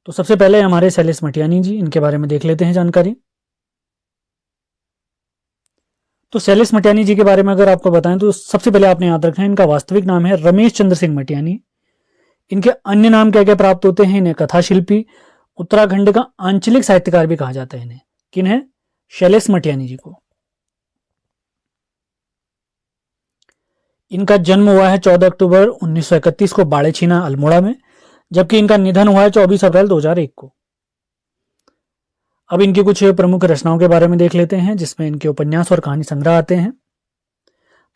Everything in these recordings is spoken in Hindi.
तो सबसे पहले हमारे शैलेश मटियानी जी, इनके बारे में देख लेते हैं जानकारी। तो शैलेश मटियानी जी के बारे में अगर आपको बताएं तो सबसे पहले आपने याद रखना है इनका वास्तविक नाम है रमेश चंद्र सिंह मटियानी। इनके अन्य नाम क्या क्या प्राप्त होते हैं? इन्हें कथा शिल्पी, उत्तराखंड का आंचलिक साहित्यकार भी कहा जाता है इन्हें। किन्हें? शैलेश मटियानी जी को। इनका जन्म हुआ है 14 अक्टूबर 1931 को बाड़ेछीना अल्मोड़ा में, जबकि इनका निधन हुआ है 24 अप्रैल 2001 को। अब इनकी कुछ प्रमुख रचनाओं के बारे में देख लेते हैं, जिसमें इनके उपन्यास और कहानी संग्रह आते हैं।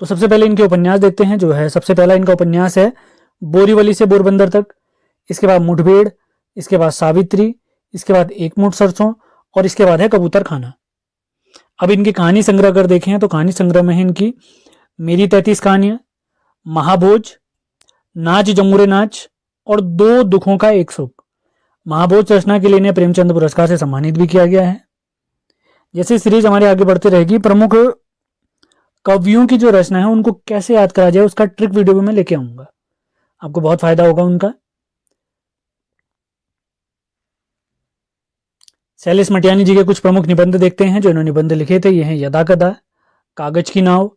तो सबसे पहले इनके उपन्यास देखते हैं। जो है सबसे पहला इनका उपन्यास है बोरीवली से पोरबंदर तक, इसके बाद मुठभेड़, इसके बाद सावित्री, इसके बाद एक मुठ सरसों, और इसके बाद है कबूतर खाना। अब इनकी कहानी संग्रह अगर देखें तो कहानी संग्रह में है इनकी मेरी 33 कहानियां, महाभोज, नाच जमुरे नाच, और दो दुखों का एक सुख। महाभोज रचना के लिए इन्हें प्रेमचंद पुरस्कार से सम्मानित भी किया गया है। जैसे सीरीज हमारे आगे बढ़ते रहेगी, प्रमुख कवियों की जो रचना है उनको कैसे याद करा जाए उसका ट्रिक वीडियो में मैं लेके आऊंगा, आपको बहुत फायदा होगा उनका। शैलेश मटियानी जी के कुछ प्रमुख निबंध देखते हैं जो इन्होंने निबंध लिखे थे। ये हैं यदा कदा, कागज की नाव,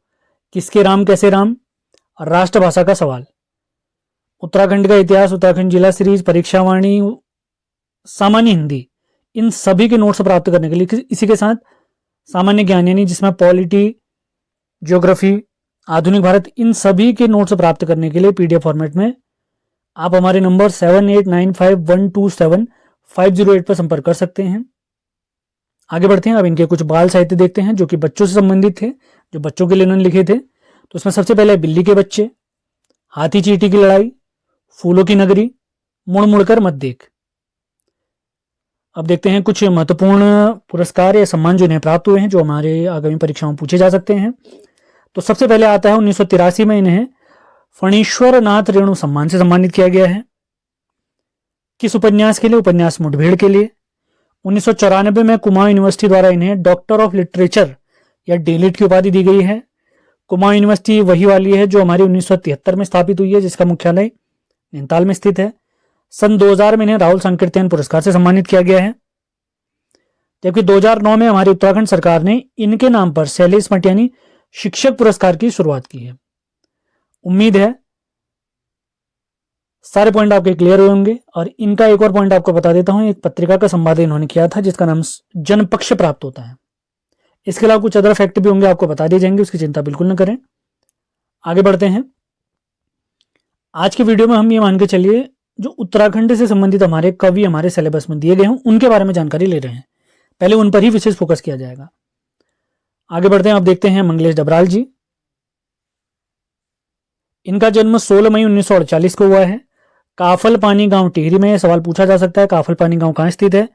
किसके राम कैसे राम, राष्ट्रभाषा का सवाल, उत्तराखंड का इतिहास, उत्तराखंड जिला सीरीज, परीक्षावाणी, सामान्य हिंदी। इन सभी के नोट्स प्राप्त करने के लिए इसी के साथ सामान्य ज्ञान यानी जिसमें पॉलिटी, ज्योग्राफी, आधुनिक भारत, इन सभी के नोट्स प्राप्त करने के लिए पीडीएफ फॉर्मेट में आप हमारे नंबर 7895127508 पर संपर्क कर सकते हैं। आगे बढ़ते हैं। अब इनके कुछ बाल साहित्य देखते हैं जो कि बच्चों से संबंधित थे, जो बच्चों के लिए उन्होंने लिखे थे। तो उसमें सबसे पहले बिल्ली के बच्चे, हाथी चींटी की लड़ाई, फूलों की नगरी, मुड़ मुड़कर मत देख। अब देखते हैं कुछ महत्वपूर्ण पुरस्कार या सम्मान जो इन्हें प्राप्त हुए हैं, जो हमारे आगामी परीक्षाओं में पूछे जा सकते हैं। तो सबसे पहले आता है 1983 में इन्हें फणीश्वर नाथ रेणु सम्मान से सम्मानित किया गया है। किस उपन्यास के लिए? उपन्यास मुठभेड़ के लिए। 1994 में कुमाऊं यूनिवर्सिटी द्वारा इन्हें डॉक्टर ऑफ लिटरेचर या डीलिट की उपाधि दी गई है। कुमाऊं यूनिवर्सिटी वही वाली है जो हमारी 1973 में स्थापित हुई है, जिसका मुख्यालय नैनीताल में स्थित है। सन 2000 में इन्हें राहुल संकीर्तन पुरस्कार से सम्मानित किया गया है। जबकि 2009 में हमारी उत्तराखंड सरकार ने इनके नाम पर शैलेश मटियानी शिक्षक पुरस्कार की शुरुआत की है। उम्मीद है सारे पॉइंट आपके क्लियर हुए होंगे। और इनका एक और पॉइंट आपको बता देता हूं, एक पत्रिका का संपादन इन्होंने किया था जिसका नाम जनपक्ष प्राप्त होता है। इसके अलावा कुछ अदर फैक्ट भी होंगे, आपको बता दिए जाएंगे, उसकी चिंता बिल्कुल न करें। आगे बढ़ते हैं। आज के वीडियो में हम ये मान के चलिए जो उत्तराखंड से संबंधित हमारे कवि हमारे सिलेबस में दिए गए हैं उनके बारे में जानकारी ले रहे हैं। पहले उन पर ही विशेष फोकस किया जाएगा। आगे बढ़ते हैं। आप देखते हैं मंगलेश डबराल जी। इनका जन्म 16 मई 1948 को हुआ है। काफल पानी गांव टिहरी में। सवाल पूछा जा सकता है काफल पानी गांव कहां स्थित है।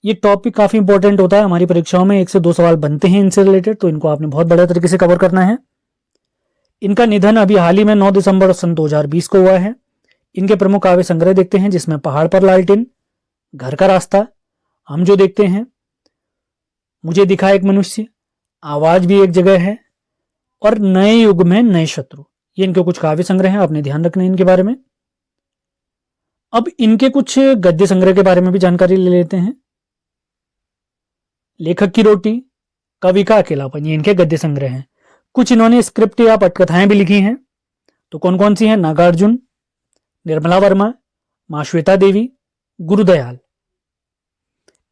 ये टॉपिक काफी इंपॉर्टेंट होता है, हमारी परीक्षाओं में 1 से 2 सवाल बनते हैं इनसे रिलेटेड, तो इनको आपने बहुत बढ़िया तरीके से कवर करना है। इनका निधन अभी हाल ही में 9 दिसंबर सन 2020 को हुआ है। इनके प्रमुख काव्य संग्रह देखते हैं जिसमें पहाड़ पर लालटेन, घर का रास्ता, हम जो देखते हैं, मुझे दिखा एक मनुष्य, आवाज भी एक जगह है, और नए युग में नए शत्रु। ये इनके कुछ काव्य संग्रह हैं, आपने ध्यान रखना है इनके बारे में। अब इनके कुछ गद्य संग्रह के बारे में भी जानकारी ले लेते हैं। लेखक की रोटी, कवि का अकेलापन, ये इनके गद्य संग्रह हैं। कुछ इन्होंने स्क्रिप्ट या पटकथाएं भी लिखी हैं। तो कौन कौन सी हैं? नागार्जुन, निर्मला वर्मा, मां श्वेता देवी, गुरुदयाल।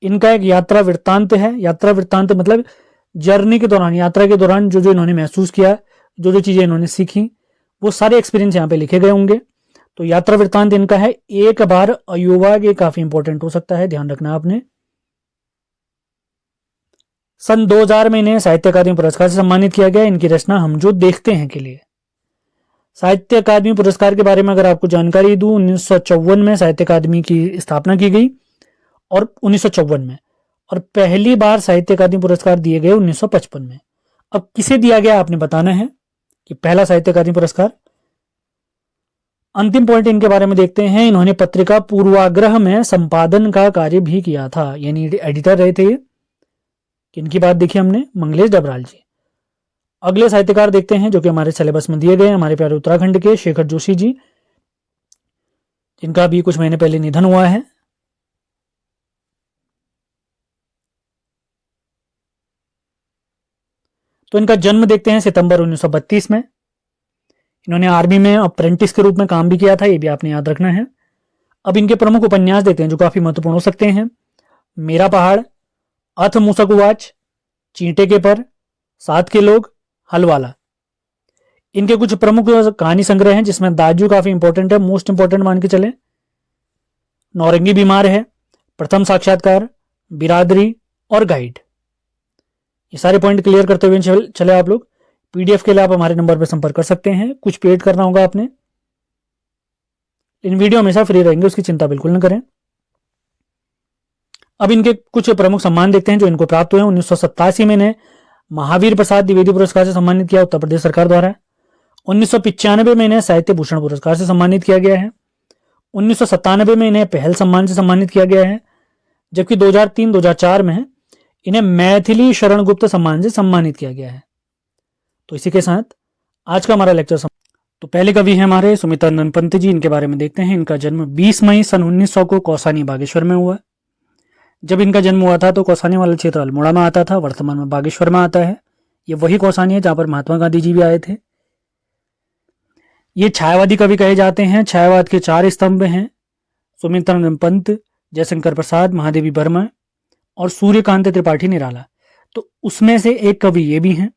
इनका एक यात्रा वृत्तांत है। यात्रा वृत्तांत मतलब जर्नी के दौरान, यात्रा के दौरान जो जो इन्होंने महसूस किया, जो जो चीजें इन्होंने सीखी, वो सारे एक्सपीरियंस यहाँ पे लिखे गए होंगे। तो यात्रा वृत्तांत इनका है। एक बार अयुवा, ये काफी इंपॉर्टेंट हो सकता है, ध्यान रखना आपने। सन 2000 में इन्हें साहित्य अकादमी पुरस्कार से सम्मानित किया गया। इनकी रचना हम जो देखते हैं के लिए। साहित्य अकादमी पुरस्कार के बारे में अगर आपको जानकारी दूं, 1954 में साहित्य अकादमी की स्थापना की गई और 1954 में, और पहली बार साहित्य अकादमी पुरस्कार दिए गए 1955 में। अब किसे दिया गया आपने बताना है कि पहला साहित्य अकादमी पुरस्कार। अंतिम पॉइंट इनके बारे में देखते हैं। इन्होंने पत्रिका पूर्वाग्रह में संपादन का कार्य भी किया था, यानी एडिटर रहे थे। इनकी बात देखिए हमने, मंगलेश डबराल जी। अगले साहित्यकार देखते हैं जो कि हमारे सिलेबस में दिए गए, हमारे प्यारे उत्तराखंड के शेखर जोशी जी, जिनका भी कुछ महीने पहले निधन हुआ है। तो इनका जन्म देखते हैं सितंबर 1932 में। इन्होंने आर्मी में अप्रेंटिस के रूप में काम भी किया था, ये भी आपने याद रखना है। अब इनके प्रमुख उपन्यास देखते हैं जो काफी महत्वपूर्ण हो सकते हैं। मेरा पहाड़, अथ मूसक उवाच, चींटे के पर, साथ के लोग, हलवाला। इनके कुछ प्रमुख कहानी संग्रह हैं जिसमें दाजू काफी इंपॉर्टेंट है, मोस्ट इंपॉर्टेंट मान के चले। नौरंगी बीमार है, प्रथम साक्षात्कार, बिरादरी और गाइड। ये सारे पॉइंट क्लियर करते हुए चले आप लोग। पीडीएफ के लिए आप हमारे नंबर पर संपर्क कर सकते हैं। कुछ पेड करना होगा आपने, इन वीडियो हमेशा फ्री रहेंगे, उसकी चिंता बिल्कुल न करें। अब इनके कुछ प्रमुख सम्मान देखते हैं जो इनको प्राप्त हुए हैं। 1987 में इन्हें महावीर प्रसाद द्विवेदी पुरस्कार से सम्मानित किया उत्तर प्रदेश सरकार द्वारा। 1995 में इन्हें साहित्य भूषण पुरस्कार से सम्मानित किया गया है। 1997 में इन्हें पहल सम्मान से सम्मानित किया गया है, जबकि 2003-2004 में इन्हें मैथिली शरण गुप्त सम्मान से सम्मानित किया गया है। तो इसी के साथ आज का हमारा लेक्चर तो पहले कवि हैं हमारे सुमित्रानंद पंत जी। इनके बारे में देखते हैं। इनका जन्म 20 मई सन 1900 को कौसानी बागेश्वर में हुआ। जब इनका जन्म हुआ था तो कौसानी वाला क्षेत्र अल्मोड़ा में आता था, वर्तमान में बागेश्वर में आता है। ये वही कौसानी है जहां पर महात्मा गांधी जी भी आए थे। ये छायावादी कवि कहे जाते हैं। छायावाद के 4 स्तंभ हैं, सुमित्रानंद पंत, जयशंकर प्रसाद, महादेवी वर्मा और सूर्यकांत त्रिपाठी निराला। तो उसमें से एक कवि ये भी हैं।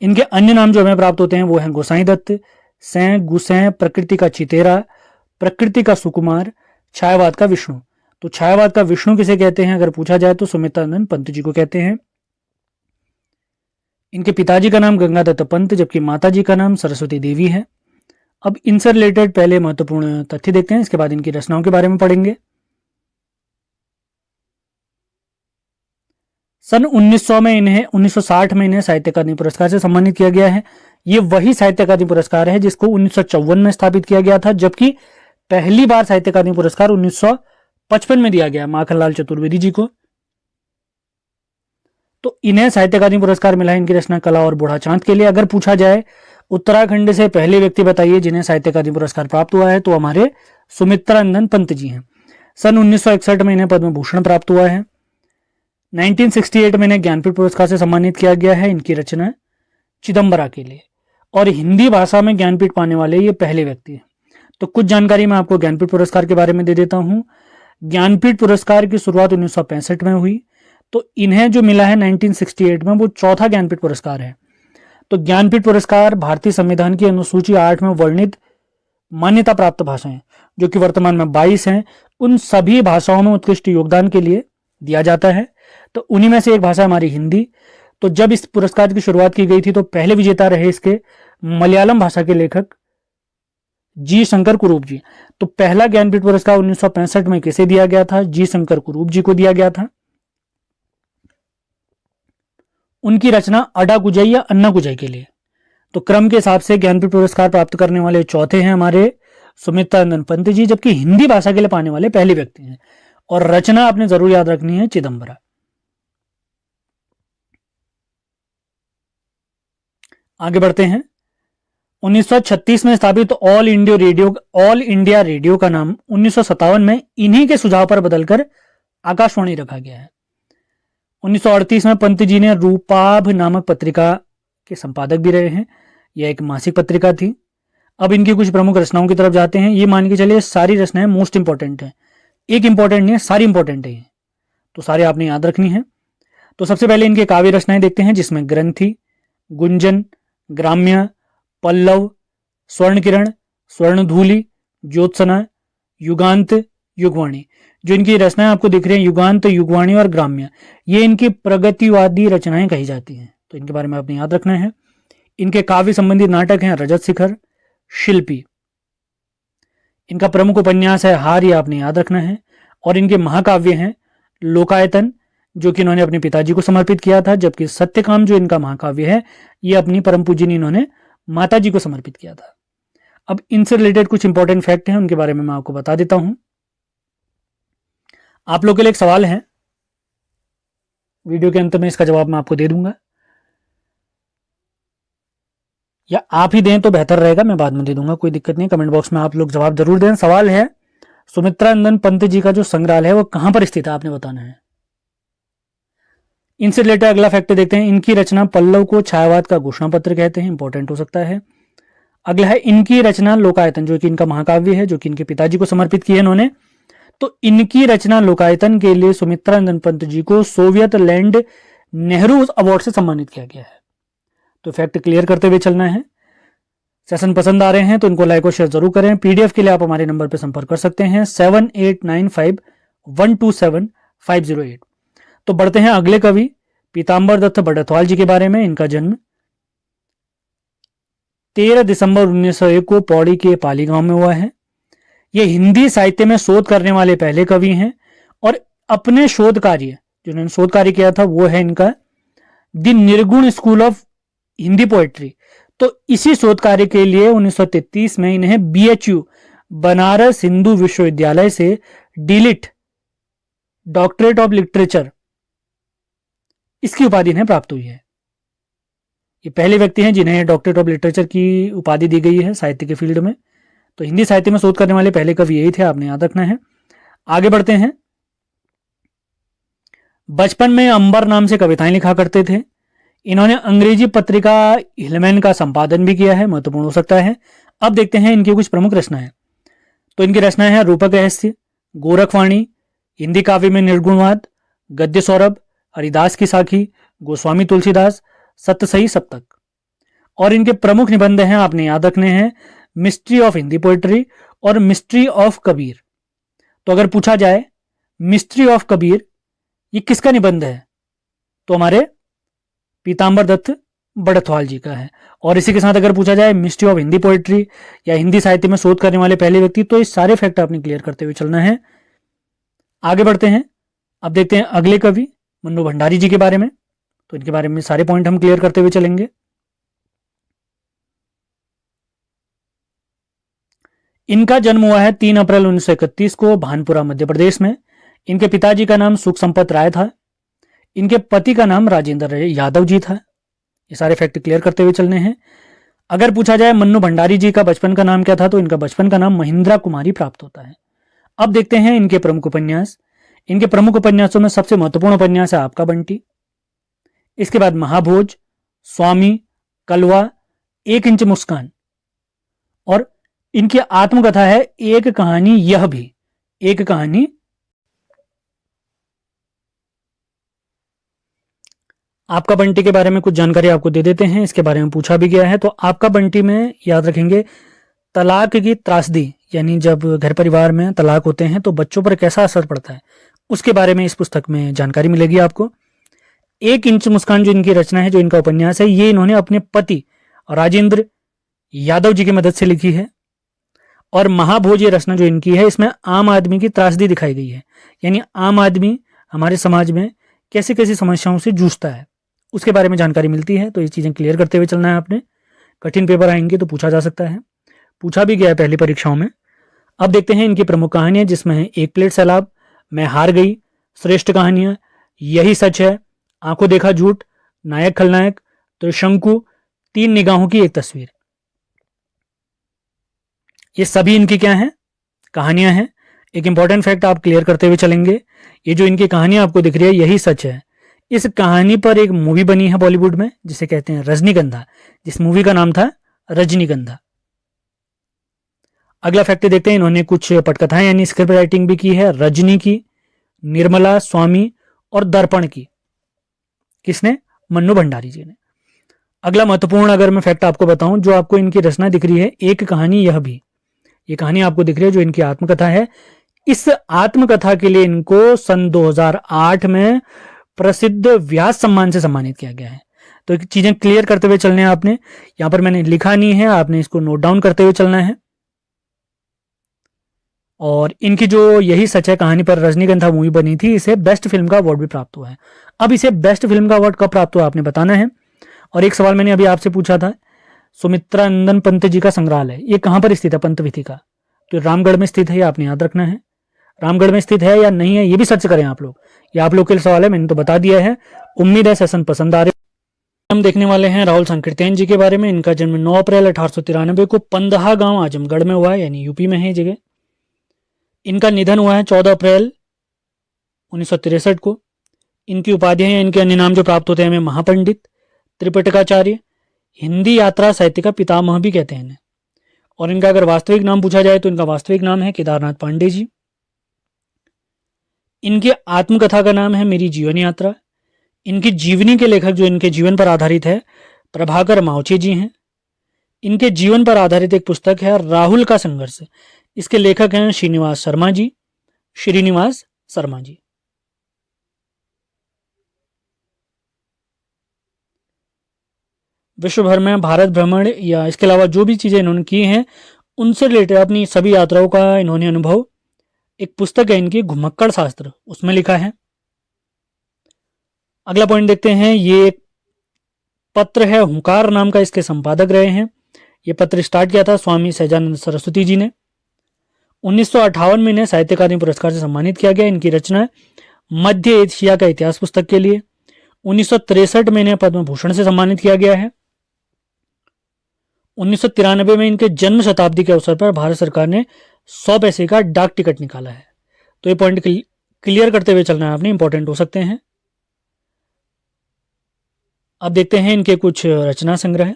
इनके अन्य नाम जो हमें प्राप्त होते हैं वो हैं गोसाई दत्त, सैं, गुसैं, प्रकृति का चितेरा, प्रकृति का सुकुमार, छायावाद का विष्णु। तो छायावाद का विष्णु किसे कहते हैं अगर पूछा जाए तो सुमित्रानंद पंत जी को कहते हैं। इनके पिताजी का नाम गंगादत्त पंत, जबकि माताजी का नाम सरस्वती देवी है। अब इनसे रिलेटेड पहले महत्वपूर्ण तथ्य देखते हैं, इसके बाद इनकी रचनाओं के बारे में पढ़ेंगे। सन 1960 में इन्हें साहित्य अकादमी पुरस्कार से सम्मानित किया गया है। ये वही साहित्य अकादमी पुरस्कार है जिसको 1954 में स्थापित किया गया था, जबकि पहली बार साहित्य अकादमी पुरस्कार 1955 में दिया गया माखनलाल चतुर्वेदी जी को। तो इन्हें साहित्य अकादमी पुरस्कार मिला है इनकी रचना कला और बूढ़ा चांद के लिए। अगर पूछा जाए उत्तराखंड से पहले व्यक्ति बताइए जिन्हें साहित्य अकादमी पुरस्कार प्राप्त हुआ है, तो हमारे सुमित्रानंद पंत जी हैं। सन 1961 में इन्हें पद्म भूषण प्राप्त हुआ है। 1968 में इन्हें ज्ञानपीठ पुरस्कार से सम्मानित किया गया है इनकी रचना चिदम्बरा के लिए, और हिंदी भाषा में ज्ञानपीठ पाने वाले ये पहले व्यक्ति हैं। तो कुछ जानकारी मैं आपको ज्ञानपीठ पुरस्कार के बारे में दे देता हूं। ज्ञानपीठ पुरस्कार की शुरुआत 1965 में हुई, तो इन्हें जो मिला है 1968 में वो चौथा ज्ञानपीठ पुरस्कार है। तो ज्ञानपीठ पुरस्कार भारतीय संविधान की अनुसूची 8 में वर्णित मान्यता प्राप्त भाषाएं जो कि वर्तमान में 22 हैं, उन सभी भाषाओं में उत्कृष्ट योगदान के लिए दिया जाता है। तो उन्हीं में से एक भाषा हमारी हिंदी। तो जब इस पुरस्कार की शुरुआत की गई थी तो पहले विजेता रहे इसके मलयालम भाषा के लेखक जी शंकर कुरूप जी। तो पहला ज्ञानपीठ पुरस्कार 1965 में किसे दिया गया था? जी शंकर कुरूप जी को दिया गया था। उनकी रचना अडा गुजई या अन्ना गुजई के लिए। तो क्रम के हिसाब से ज्ञानपीठ पुरस्कार प्राप्त करने वाले चौथे हैं हमारे सुमित्रानंद पंत जी, जबकि हिंदी भाषा के लिए पाने वाले पहले व्यक्ति हैं। और रचना आपने जरूर याद रखनी है चिदम्बरा। आगे बढ़ते हैं। 1936 में स्थापित ऑल इंडिया रेडियो का नाम 1957 में इन्हीं के सुझाव पर बदलकर आकाशवाणी रखा गया है। 1938 में पंत जी ने रूपाभ नामक पत्रिका के संपादक भी रहे हैं। यह एक मासिक पत्रिका थी। अब इनकी कुछ प्रमुख रचनाओं की तरफ जाते हैं। ये मान के चलिए सारी रचनाएं मोस्ट इंपॉर्टेंट है, एक इंपॉर्टेंट नहीं है, सारी इंपॉर्टेंट है, तो सारे आपने याद रखनी है। तो सबसे पहले इनके काव्य रचनाएं देखते हैं, जिसमें ग्रंथि, गुंजन, ग्राम्य, पल्लव, स्वर्ण किरण, स्वर्णधूलि, ज्योत्सना, युगांत, युगवाणी। जो इनकी रचनाएं आपको दिख रही हैं, युगांत, युगवाणी और ग्राम्य, ये इनकी प्रगतिवादी रचनाएं कही जाती हैं। तो इनके बारे में आपने याद रखना है। इनके काव्य संबंधी नाटक हैं रजत शिखर, शिल्पी। इनका प्रमुख उपन्यास है हार, ये आपने याद रखना है। और इनके महाकाव्य हैं लोकायतन, जो कि इन्होंने अपने पिताजी को समर्पित किया था, जबकि सत्यकाम जो इनका महाकाव्य है ये अपनी परम पूजनी इन्होंने माताजी को समर्पित किया था। अब इनसे रिलेटेड कुछ इंपॉर्टेंट फैक्ट हैं, उनके बारे में मैं आपको बता देता हूं। आप लोगों के लिए एक सवाल है, वीडियो के अंत में इसका जवाब मैं आपको दे दूंगा, या आप ही दें तो बेहतर रहेगा, मैं बाद में दे दूंगा, कोई दिक्कत नहीं। कमेंट बॉक्स में आप लोग जवाब जरूर दें। सवाल है, सुमित्रानंद पंत जी का जो संग्रहालय है वो कहां पर स्थित है, आपने बताना है। इनसे रिलेटेड अगला फैक्ट देखते हैं, इनकी रचना पल्लव को छायावाद का घोषणा पत्र कहते हैं, इंपॉर्टेंट हो सकता है। अगला है इनकी रचना लोकायतन, जो कि इनका महाकाव्य है, जो कि इनके पिताजी को समर्पित की है इन्होंने। तो इनकी रचना लोकायतन के लिए सुमित्रा नंदन पंत जी को सोवियत लैंड नेहरू अवार्ड से सम्मानित किया गया है। तो फैक्ट क्लियर करते हुए चलना है। सेशन पसंद आ रहे हैं तो इनको लाइक और शेयर जरूर करें। पीडीएफ के लिए आप हमारे नंबर पर संपर्क कर सकते हैं 7895127508। तो बढ़ते हैं अगले कवि पीताम्बर दत्त बड़थवाल जी के बारे में। इनका जन्म 13 दिसंबर 1901 को पौड़ी के पाली गांव में हुआ है। ये हिंदी साहित्य में शोध करने वाले पहले कवि हैं और अपने शोध कार्य जो इन्होंने शोध कार्य किया था वो है इनका द निर्गुण स्कूल ऑफ हिंदी पोएट्री। तो इसी शोध कार्य के लिए 1933 में इन्हें BHU बनारस हिंदू विश्वविद्यालय से डीलिट डॉक्टरेट ऑफ लिटरेचर इसकी उपाधि इन्हें प्राप्त हुई है। ये पहले व्यक्ति हैं जिन्हें डॉक्टरेट ऑफ लिटरेचर की उपाधि दी गई है साहित्य के फील्ड में। तो हिंदी साहित्य में शोध करने वाले पहले कवि यही थे, आपने याद रखना है। आगे बढ़ते हैं। बचपन में अंबर नाम से कविताएं लिखा करते थे। इन्होंने अंग्रेजी पत्रिका हिलमैन का संपादन भी किया है, महत्वपूर्ण हो सकता है। अब देखते हैं इनकी कुछ प्रमुख रचनाएं। तो इनकी रचनाएं हैं रूपक रहस्य, गोरखवाणी, हिंदी काव्य में निर्गुणवाद, गद्य सौरभ, हरिदास की साखी, गोस्वामी तुलसीदास, सतसई सप्तक। और इनके प्रमुख निबंध हैं, आपने याद रखने हैं, मिस्ट्री ऑफ हिंदी पोएट्री और मिस्ट्री ऑफ कबीर। तो अगर पूछा जाए मिस्ट्री ऑफ कबीर ये किसका निबंध है, तो हमारे पीताम्बर दत्त बड़थवाल जी का है। और इसी के साथ अगर पूछा जाए मिस्ट्री ऑफ हिंदी पोएट्री या हिंदी साहित्य में शोध करने वाले पहले व्यक्ति, तो ये सारे फैक्ट आपने क्लियर करते हुए चलना है। आगे बढ़ते हैं। अब देखते हैं अगले कवि मन्नू भंडारी जी के बारे में। तो इनके बारे में सारे पॉइंट हम क्लियर करते हुए चलेंगे। इनका जन्म हुआ है 3 अप्रैल 1931 को भानपुरा मध्य प्रदेश में। इनके पिताजी का नाम सुख संपत राय था। इनके पति का नाम राजेंद्र यादव जी था। ये सारे फैक्ट क्लियर करते हुए चलने हैं। अगर पूछा जाए मन्नू भंडारी जी का बचपन का नाम क्या था, तो इनका बचपन का नाम महिंद्रा कुमारी प्राप्त होता है। अब देखते हैं इनके प्रमुख उपन्यास। इनके प्रमुख उपन्यासों में सबसे महत्वपूर्ण उपन्यास है आपका बंटी, इसके बाद महाभोज, स्वामी, कलवा, 1 इंच मुस्कान, और इनकी आत्मकथा है एक कहानी यह भी। एक कहानी आपका बंटी के बारे में कुछ जानकारी आपको दे देते हैं, इसके बारे में पूछा भी गया है। तो आपका बंटी में याद रखेंगे तलाक की त्रासदी, यानी जब घर परिवार में तलाक होते हैं तो बच्चों पर कैसा असर पड़ता है, उसके बारे में इस पुस्तक में जानकारी मिलेगी आपको। 1 इंच मुस्कान जो इनकी रचना है, जो इनका उपन्यास है, ये इन्होंने अपने पति राजेंद्र यादव जी की मदद से लिखी है। और महाभोज ये रचना जो इनकी है, इसमें आम आदमी की त्रासदी दिखाई गई है, यानी आम आदमी हमारे समाज में कैसी कैसी समस्याओं से जूझता है उसके बारे में जानकारी मिलती है। तो ये चीजें क्लियर करते हुए चलना है आपने। कठिन पेपर आएंगे तो पूछा जा सकता है, पूछा भी गया है पहली परीक्षाओं में। अब देखते हैं इनकी प्रमुख कहानियां, जिसमें है 1 प्लेट सैलाब, मैं हार गई, श्रेष्ठ कहानियां, यही सच है, आंखों देखा झूठ, नायक खलनायक, त्रिशंकु, 3 निगाहों की एक तस्वीर। ये सभी इनकी क्या हैं, कहानियां हैं। एक इंपॉर्टेंट फैक्ट आप क्लियर करते हुए चलेंगे, ये जो इनकी कहानियां आपको दिख रही है यही सच है, इस कहानी पर एक मूवी बनी है बॉलीवुड में जिसे कहते हैं रजनीगंधा, जिस मूवी का नाम था रजनीगंधा। अगला फैक्ट देखते हैं, इन्होंने कुछ पटकथाएं यानी स्क्रिप्ट राइटिंग भी की है, रजनी की, निर्मला, स्वामी और दर्पण की। किसने? मन्नू भंडारी जी ने। अगला महत्वपूर्ण अगर मैं फैक्ट आपको बताऊं, जो आपको इनकी रचना दिख रही है एक कहानी यह भी, ये कहानी आपको दिख रही है जो इनकी आत्मकथा है। इस आत्मकथा के लिए इनको सन 2008 में प्रसिद्ध व्यास सम्मान से सम्मानित किया गया है। तो चीजें क्लियर करते हुए चलने हैं आपने, यहां पर मैंने लिखा नहीं है, आपने इसको नोट डाउन करते हुए चलना है। और इनकी जो यही सच है कहानी पर रजनीगंधा मूवी बनी थी, इसे बेस्ट फिल्म का अवार्ड भी प्राप्त हुआ है। अब इसे बेस्ट फिल्म का अवार्ड कब प्राप्त हुआ आपने बताना है। और एक सवाल मैंने अभी आपसे पूछा था, सुमित्रा नंदन पंत जी का संग्रहालय ये कहां पर स्थित है पंत विथि का, तो रामगढ़ में स्थित है, ये आपने याद रखना है। रामगढ़ में स्थित है या नहीं है ये भी सर्च करें आप लोग, ये आप लोग के लिए सवाल है, मैंने तो बता दिया है। उम्मीद है सेशन पसंद आ रहे। हम देखने वाले हैं राहुल संकीर्तन जी के बारे में। इनका जन्म 9 अप्रैल 1893 को पंदहा गांव आजमगढ़ में हुआ है, यानी यूपी में है ये जगह। इनका निधन हुआ है 14 अप्रैल 1963 को। इनकी उपाधियां या इनके अन्य नाम जो प्राप्त होते हैं हमें महापंडित, त्रिपिटकाचार्य, हिंदी यात्रा साहित्य का पितामह भी कहते हैं इन्हें। और इनका अगर वास्तविक नाम पूछा जाए तो इनका वास्तविक नाम है केदारनाथ पांडे जी। इनकी आत्मकथा का नाम है मेरी जीवन यात्रा। इनकी जीवनी के लेखक जो इनके जीवन पर आधारित है प्रभाकर मावचे जी हैं। इनके जीवन पर आधारित एक पुस्तक है राहुल का संघर्ष। इसके लेखक हैं श्रीनिवास शर्मा जी। विश्व भर में भारत भ्रमण या इसके अलावा जो भी चीजें इन्होंने की हैं उनसे रिलेटेड अपनी सभी यात्राओं का इन्होंने अनुभव एक पुस्तक है इनकी घुमक्कड़ शास्त्र उसमें लिखा है। अगला पॉइंट देखते हैं। ये एक पत्र है हुंकार नाम का इसके संपादक रहे हैं। ये पत्र स्टार्ट किया था स्वामी सहजानंद सरस्वती जी ने। 1958 में इन्हें साहित्य अकादमी पुरस्कार से सम्मानित किया गया। इनकी रचना मध्य एशिया का इतिहास पुस्तक के लिए 1963 में इन्हें पद्म भूषण से सम्मानित किया गया है। 1993 में इनके जन्म शताब्दी के अवसर पर भारत सरकार ने 100 पैसे का डाक टिकट निकाला है। तो ये पॉइंट क्लियर करते हुए चलना है आपने, इंपॉर्टेंट हो सकते हैं। अब देखते हैं इनके कुछ रचना संग्रह।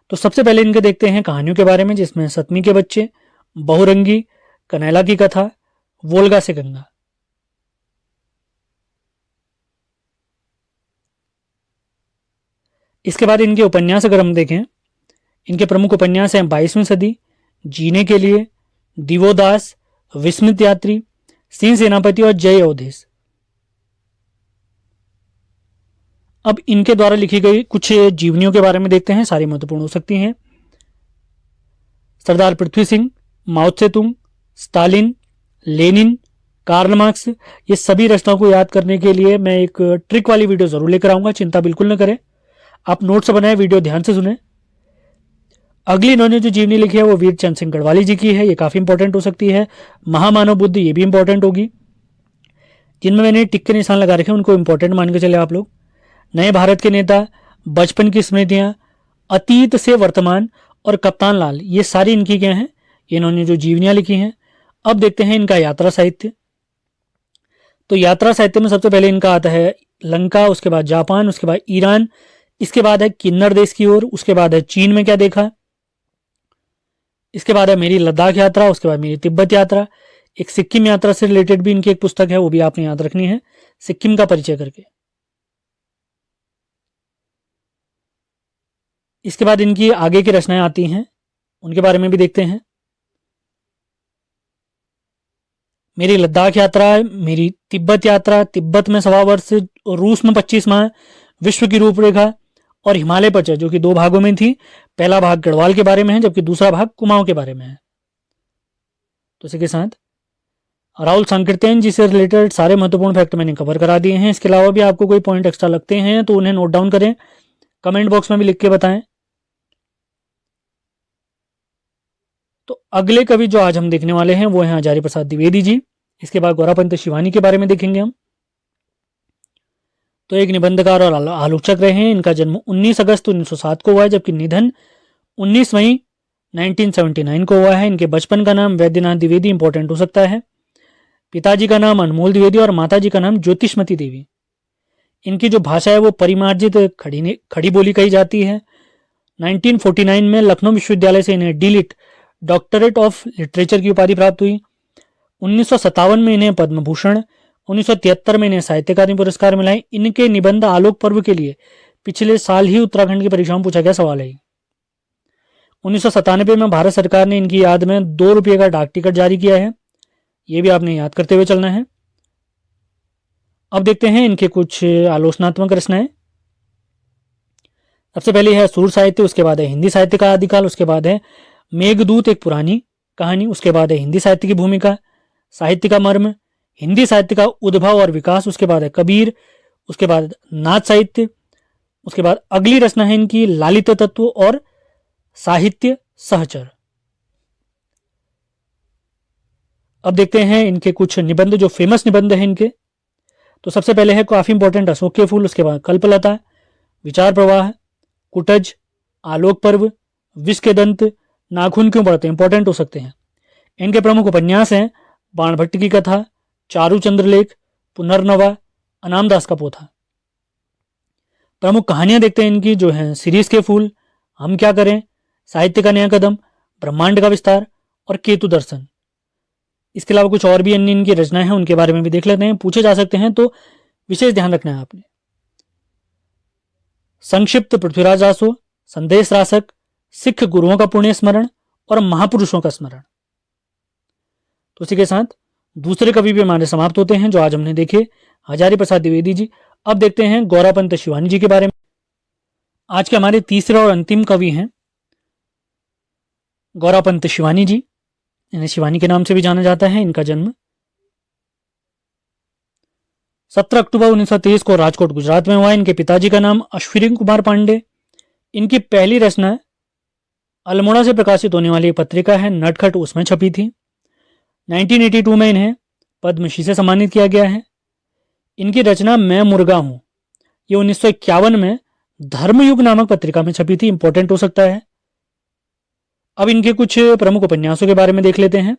तो सबसे पहले इनके देखते हैं कहानियों के बारे में, जिसमें सतमी के बच्चे, बहुरंगी, कनैला की कथा, वोल्गा से गंगा। इसके बाद इनके उपन्यास अगर हम देखें, इनके प्रमुख उपन्यास हैं 22वीं सदी, जीने के लिए, दिवोदास, विस्मित यात्री, सिंह सेनापति और जय अवधेश। अब इनके द्वारा लिखी गई कुछ जीवनियों के बारे में देखते हैं, सारी महत्वपूर्ण हो सकती हैं। सरदार पृथ्वी सिंह, माओ Tse tung, Stalin, Lenin, Karl Marx, ये सभी रचनाओं को याद करने के लिए मैं एक ट्रिक वाली वीडियो जरूर लेकर आऊंगा, चिंता बिल्कुल न करें। आप नोट्स बनाए, वीडियो ध्यान से सुने। अगली इन्होंने जो जीवनी लिखी है वो वीर चंद सिंह गढ़वाली जी की है, ये काफी इंपॉर्टेंट हो सकती है। महामानव बुद्ध, ये भी इंपॉर्टेंट होगी। जिनमें मैंने टिक के निशान लगा रखे हैं उनको इंपॉर्टेंट मान के चले आप लोग। नए भारत के नेता, बचपन की स्मृतियां, अतीत से वर्तमान और कप्तान लाल, ये सारी इनकी क्या हैं, इन्होंने जो जीवनियां लिखी हैं। अब देखते हैं इनका यात्रा साहित्य। तो यात्रा साहित्य में सबसे पहले इनका आता है लंका, उसके बाद जापान, उसके बाद ईरान, इसके बाद है किन्नर देश की ओर, उसके बाद है चीन में क्या देखा, इसके बाद है मेरी लद्दाख यात्रा, उसके बाद मेरी तिब्बत यात्रा। एक सिक्किम यात्रा से रिलेटेड भी इनकी एक पुस्तक है, वो भी आपने याद रखनी है, सिक्किम का परिचय करके। इसके बाद इनकी आगे की रचनाएं आती हैं, उनके बारे में भी देखते हैं। मेरी लद्दाख यात्रा, मेरी तिब्बत यात्रा, तिब्बत में 1.25 वर्ष, रूस में 25 माह, विश्व की रूपरेखा और हिमालय पर जो कि 2 भागों में थी। पहला भाग गढ़वाल के बारे में है जबकि दूसरा भाग कुमाऊं के बारे में है। तो इसी के साथ राहुल संकीर्तन जी से रिलेटेड सारे महत्वपूर्ण फैक्ट मैंने कवर करा दिए हैं। इसके अलावा भी आपको कोई पॉइंट एक्स्ट्रा लगते हैं तो उन्हें नोट डाउन करें, कमेंट बॉक्स में भी लिख के बताएं। तो अगले कवि जो आज हम देखने वाले हैं वो हैं आचार्य प्रसाद द्विवेदी जी। इसके बाद गौरापंत शिवानी के बारे में देखेंगे हम। तो एक निबंधकार और आलोचक रहे हैं। इनका जन्म 19 अगस्त 1907 को हुआ है जबकि निधन 19 मई 1979 को हुआ है। इनके बचपन का नाम वैद्यनाथ द्विवेदी इंपॉर्टेंट हो सकता है। पिताजी का नाम अनमोल द्विवेदी और माताजी का नाम ज्योतिषमती देवी। इनकी जो भाषा है वो परिमार्जित खड़ी बोली कही जाती है। 1949 में लखनऊ विश्वविद्यालय से इन्हें डीलिट, डॉक्टरेट ऑफ लिटरेचर की उपाधि प्राप्त हुई। 1957 में इन्हें पद्म भूषण, 1973 में इन्हें साहित्य अकादमी पुरस्कार मिला है। इनके निबंध आलोक पर्व के लिए पिछले साल ही उत्तराखंड की परीक्षाओं में पूछा गया सवाल है। 1997 में भारत सरकार ने इनकी याद में 2 रुपये का डाक टिकट जारी किया है, ये भी आपने याद करते हुए चलना है। अब देखते हैं इनके कुछ आलोचनात्मक रचनाएं। सबसे पहले है सूर साहित्य, उसके बाद है हिंदी साहित्य का आदिकाल, उसके बाद है मेघदूत एक पुरानी कहानी, उसके बाद है हिंदी साहित्य की भूमिका, साहित्य का मर्म, हिंदी साहित्य का उद्भव और विकास, उसके बाद है कबीर, उसके बाद नाथ साहित्य, उसके बाद अगली रचना है इनकी लालित तत्व और साहित्य सहचर। अब देखते हैं इनके कुछ निबंध जो फेमस निबंध हैं इनके। तो सबसे पहले है काफी इंपॉर्टेंट अशोक के फूल, उसके बाद कल्पलता, विचार प्रवाह, कुटज, आलोक पर्व, विष के दंत, नाखून क्यों पड़ते हैं, इंपॉर्टेंट हो सकते हैं। इनके प्रमुख उपन्यास हैं बाणभट्ट की कथा, चारु चंद्रलेख, पुनर्नवा, अनामदास का पोथा। प्रमुख कहानियां देखते हैं इनकी जो है सीरीज के फूल, हम क्या करें, साहित्य का नया कदम, ब्रह्मांड का विस्तार और केतु दर्शन। इसके अलावा कुछ और भी अन्य इनकी रचनाएं हैं, उनके बारे में भी देख लेते हैं, पूछे जा सकते हैं, तो विशेष ध्यान रखना है आपने। संक्षिप्त पृथ्वीराज रासो, संदेश रासक, सिख गुरुओं का पुण्य स्मरण और महापुरुषों का स्मरण। तो इसी के साथ दूसरे कवि भी हमारे समाप्त होते हैं जो आज हमने देखे, हजारी प्रसाद द्विवेदी जी। अब देखते हैं गौरापंत शिवानी जी के बारे में। आज के हमारे तीसरे और अंतिम कवि हैं गौरापंत शिवानी जी। इन्हें शिवानी के नाम से भी जाना जाता है। इनका जन्म 17 अक्टूबर 1923 को राजकोट गुजरात में हुआ। इनके पिताजी का नाम अश्विनी कुमार पांडे। इनकी पहली रचना अल्मोड़ा से प्रकाशित होने वाली पत्रिका है नटखट, उसमें छपी थी। 1982 में इन्हें पद्मश्री से सम्मानित किया गया है। इनकी रचना मैं मुर्गा हूं, ये 1951 में धर्मयुग नामक पत्रिका में छपी थी। इंपॉर्टेंट हो सकता है। अब इनके कुछ प्रमुख उपन्यासों के बारे में देख लेते हैं।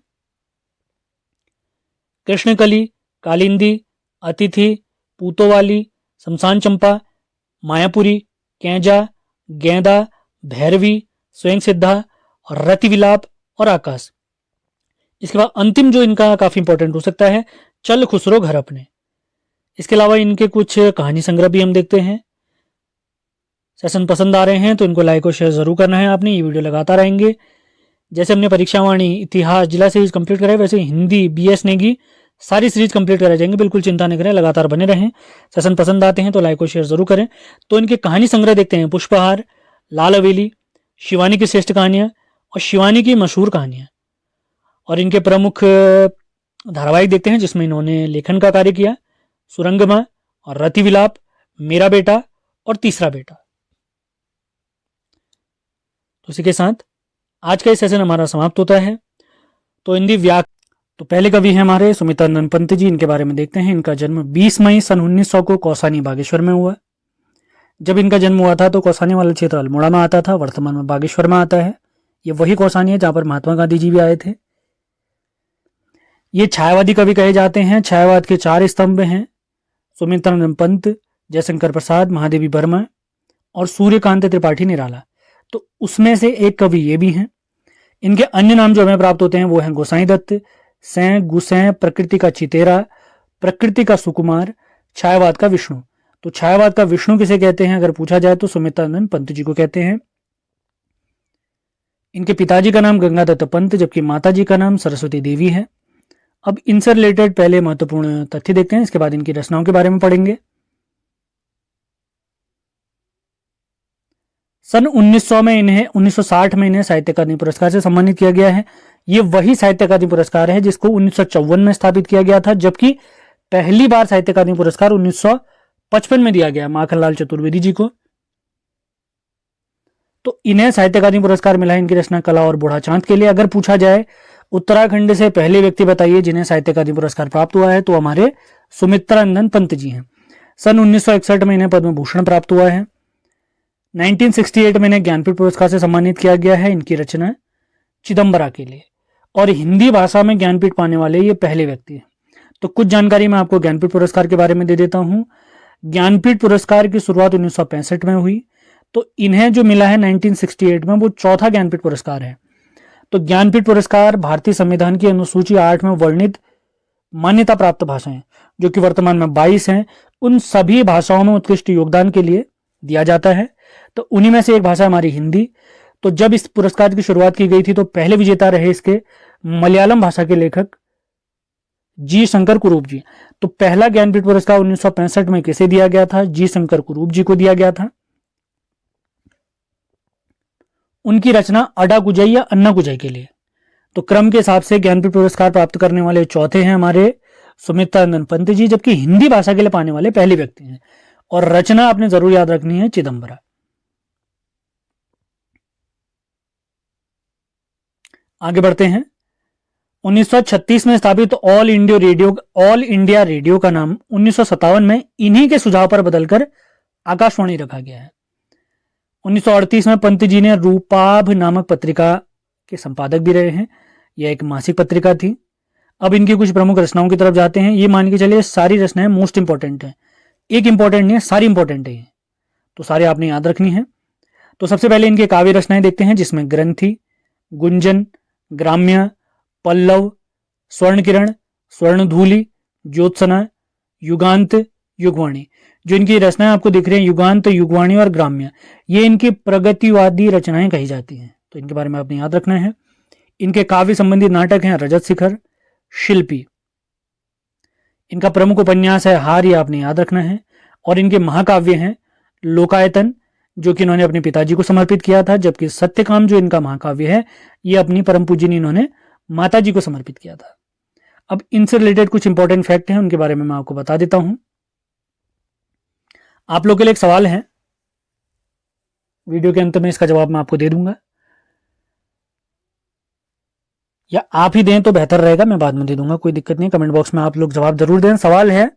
कृष्णकली, कालिंदी, अतिथि, पूतोवाली, शमशान चंपा, मायापुरी, कैंजा, गेंदा, भैरवी, स्वयं सिद्धा, रतिविलाप और आकाश। इसके बाद अंतिम जो इनका काफी इंपॉर्टेंट हो सकता है, चल खुसरो घर अपने। इसके अलावा इनके कुछ कहानी संग्रह भी हम देखते हैं। सेशन पसंद आ रहे हैं तो इनको लाइक और शेयर जरूर करना है आपने। ये वीडियो लगातार आएंगे। जैसे हमने परीक्षावाणी, इतिहास, जिला सीरीज कंप्लीट कराए, वैसे हिंदी, बीएस नेगी सारी सीरीज कंप्लीट कराई जाएंगे। बिल्कुल चिंता नहीं करें, लगातार बने रहें। सेशन पसंद आते हैं तो लाइक और शेयर जरूर करें। तो इनके कहानी संग्रह देखते हैं। पुष्पहार, लाल हवेली, शिवानी की श्रेष्ठ कहानियां और शिवानी की मशहूर कहानियां। और इनके प्रमुख धारावाहिक देखते हैं जिसमें इन्होंने लेखन का कार्य किया। सुरंगमा और रतिविलाप, मेरा बेटा और तीसरा बेटा। तो इसी के साथ आज का ये सेशन हमारा समाप्त होता है। तो हिंदी तो पहले कवि हैं हमारे सुमित्रानंद पंत जी। इनके बारे में देखते हैं। इनका जन्म 20 मई सन 1900 को कौसानी बागेश्वर में हुआ। जब इनका जन्म हुआ था तो कौसानी वाला क्षेत्र अल्मोड़ा में आता था, वर्तमान में बागेश्वर में आता है। ये वही कौसानी है जहां पर महात्मा गांधी जी भी आए थे। ये छायावादी कवि कहे जाते हैं। छायावाद के 4 स्तंभ हैं, सुमित्रानंद पंत, जयशंकर प्रसाद, महादेवी वर्मा और सूर्यकांत त्रिपाठी निराला। तो उसमें से एक कवि ये भी हैं। इनके अन्य नाम जो हमें प्राप्त होते हैं वो हैं गोसाई दत्त, सैं, गुसैं, प्रकृति का चितेरा, प्रकृति का सुकुमार, छायावाद का विष्णु। तो छायावाद का विष्णु किसे कहते हैं अगर पूछा जाए तो सुमित्रानंद पंत जी को कहते हैं। इनके पिताजी का नाम गंगादत्त पंत जबकि माताजी का नाम सरस्वती देवी है। अब इनसे रिलेटेड पहले महत्वपूर्ण तथ्य देखते हैं, इसके बाद इनकी रचनाओं के बारे में पढ़ेंगे। सन 1960 में इन्हें साहित्य अकादमी पुरस्कार से सम्मानित किया गया है। ये वही साहित्य अकादमी पुरस्कार है जिसको 1954 में स्थापित किया गया था, जबकि पहली बार साहित्य अकादमी पुरस्कार 1955 में दिया गया माखनलाल चतुर्वेदी जी को। तो इन्हें साहित्य अकादमी पुरस्कार मिला है इनकी रचना कला और बूढ़ा चांद के लिए। अगर पूछा जाए उत्तराखंड से पहले व्यक्ति बताइए जिन्हें साहित्य अकादमी पुरस्कार प्राप्त हुआ है, तो हमारे सुमित्रानंद पंत जी हैं। सन 1961 में इन्हें पद्म भूषण प्राप्त हुआ है। 1968 में इन्हें ज्ञानपीठ पुरस्कार से सम्मानित किया गया है इनकी रचना चिदम्बरा के लिए। और हिंदी भाषा में ज्ञानपीठ पाने वाले ये पहले व्यक्ति हैं। तो कुछ जानकारी मैं आपको ज्ञानपीठ पुरस्कार के बारे में दे देता हूं। ज्ञानपीठ पुरस्कार की शुरुआत 1965 में हुई, तो इन्हें जो मिला है 1968 में वो चौथा ज्ञानपीठ पुरस्कार है। तो ज्ञानपीठ पुरस्कार भारतीय संविधान की अनुसूची 8 में वर्णित मान्यता प्राप्त भाषाएं जो कि वर्तमान में 22 हैं, उन सभी भाषाओं में उत्कृष्ट योगदान के लिए दिया जाता है। तो उन्हीं में से एक भाषा हमारी हिंदी। तो जब इस पुरस्कार की शुरुआत की गई थी तो पहले विजेता रहे इसके मलयालम भाषा के लेखक जी शंकर कुरूप जी। तो पहला ज्ञानपीठ पुरस्कार 1965 में किसे दिया गया था? जी शंकर कुरूप जी को दिया गया था। उनकी रचना अडा गुजई या अन्ना गुजई के लिए। तो क्रम के हिसाब से ज्ञानपीठ पुरस्कार प्राप्त करने वाले चौथे हैं हमारे सुमित्रानंद पंत जी, जबकि हिंदी भाषा के लिए पाने वाले पहले व्यक्ति हैं। और रचना आपने जरूर याद रखनी है चिदम्बरा। आगे बढ़ते हैं। 1936 में स्थापित ऑल इंडिया रेडियो का नाम 1957 में इन्हीं के सुझाव पर बदलकर आकाशवाणी रखा गया है। 1938 में पंत जी ने रूपाभ नामक पत्रिका के संपादक भी रहे हैं। यह एक मासिक पत्रिका थी। अब इनकी कुछ प्रमुख रचनाओं की तरफ जाते हैं। ये मान के चलिए सारी रचनाएं मोस्ट इंपॉर्टेंट हैं। एक इंपॉर्टेंट नहीं है, सारी इंपॉर्टेंट है, तो सारे आपने याद रखनी है। तो सबसे पहले इनके काव्य रचनाएं देखते हैं, जिसमें ग्रंथि, गुंजन, ग्राम्य, पल्लव, स्वर्ण किरण, स्वर्णधूलि, ज्योत्सना, युगांत, युगवाणी। जो इनकी रचनाएं आपको दिख रही हैं, युगांत, युगवाणी और ग्राम्य, ये इनकी प्रगतिवादी रचनाएं कही जाती हैं, तो इनके बारे में आपने याद रखना है। इनके काव्य संबंधी नाटक हैं रजत शिखर, शिल्पी। इनका प्रमुख उपन्यास है हार, ये आपने याद रखना है। और इनके महाकाव्य हैं लोकायतन, जो कि इन्होंने अपने पिताजी को समर्पित किया था, जबकि सत्यकाम जो इनका महाकाव्य है, ये अपनी परम पूजनी इन्होंने माताजी को समर्पित किया था। अब इनसे रिलेटेड कुछ इंपॉर्टेंट फैक्ट हैं, उनके बारे में मैं आपको बता देता हूं। आप लोग के लिए एक सवाल है, वीडियो के अंत में इसका जवाब मैं आपको दे दूंगा, या आप ही दें तो बेहतर रहेगा, मैं बाद में दे दूंगा, कोई दिक्कत नहीं। कमेंट बॉक्स में आप लोग जवाब जरूर दें। सवाल है,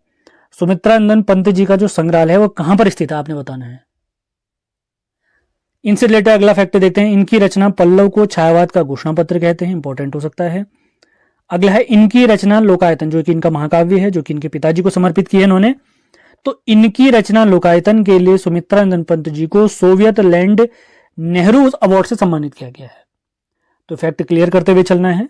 सुमित्रानंदन पंत जी का जो संग्रहालय है वो कहां पर स्थित है, आपने बताना है। इनसे रिलेटेड अगला फैक्ट देखते हैं, इनकी रचना पल्लव को छायावाद का घोषणा पत्र कहते हैं, इंपॉर्टेंट हो सकता है। अगला है इनकी रचना लोकायतन, जो कि इनका महाकाव्य है, जो कि इनके पिताजी को समर्पित की है इन्होंने। तो इनकी रचना लोकायतन के लिए सुमित्रानंदन पंत जी को सोवियत लैंड नेहरू अवार्ड से सम्मानित किया गया है। तो फैक्ट क्लियर करते हुए चलना है।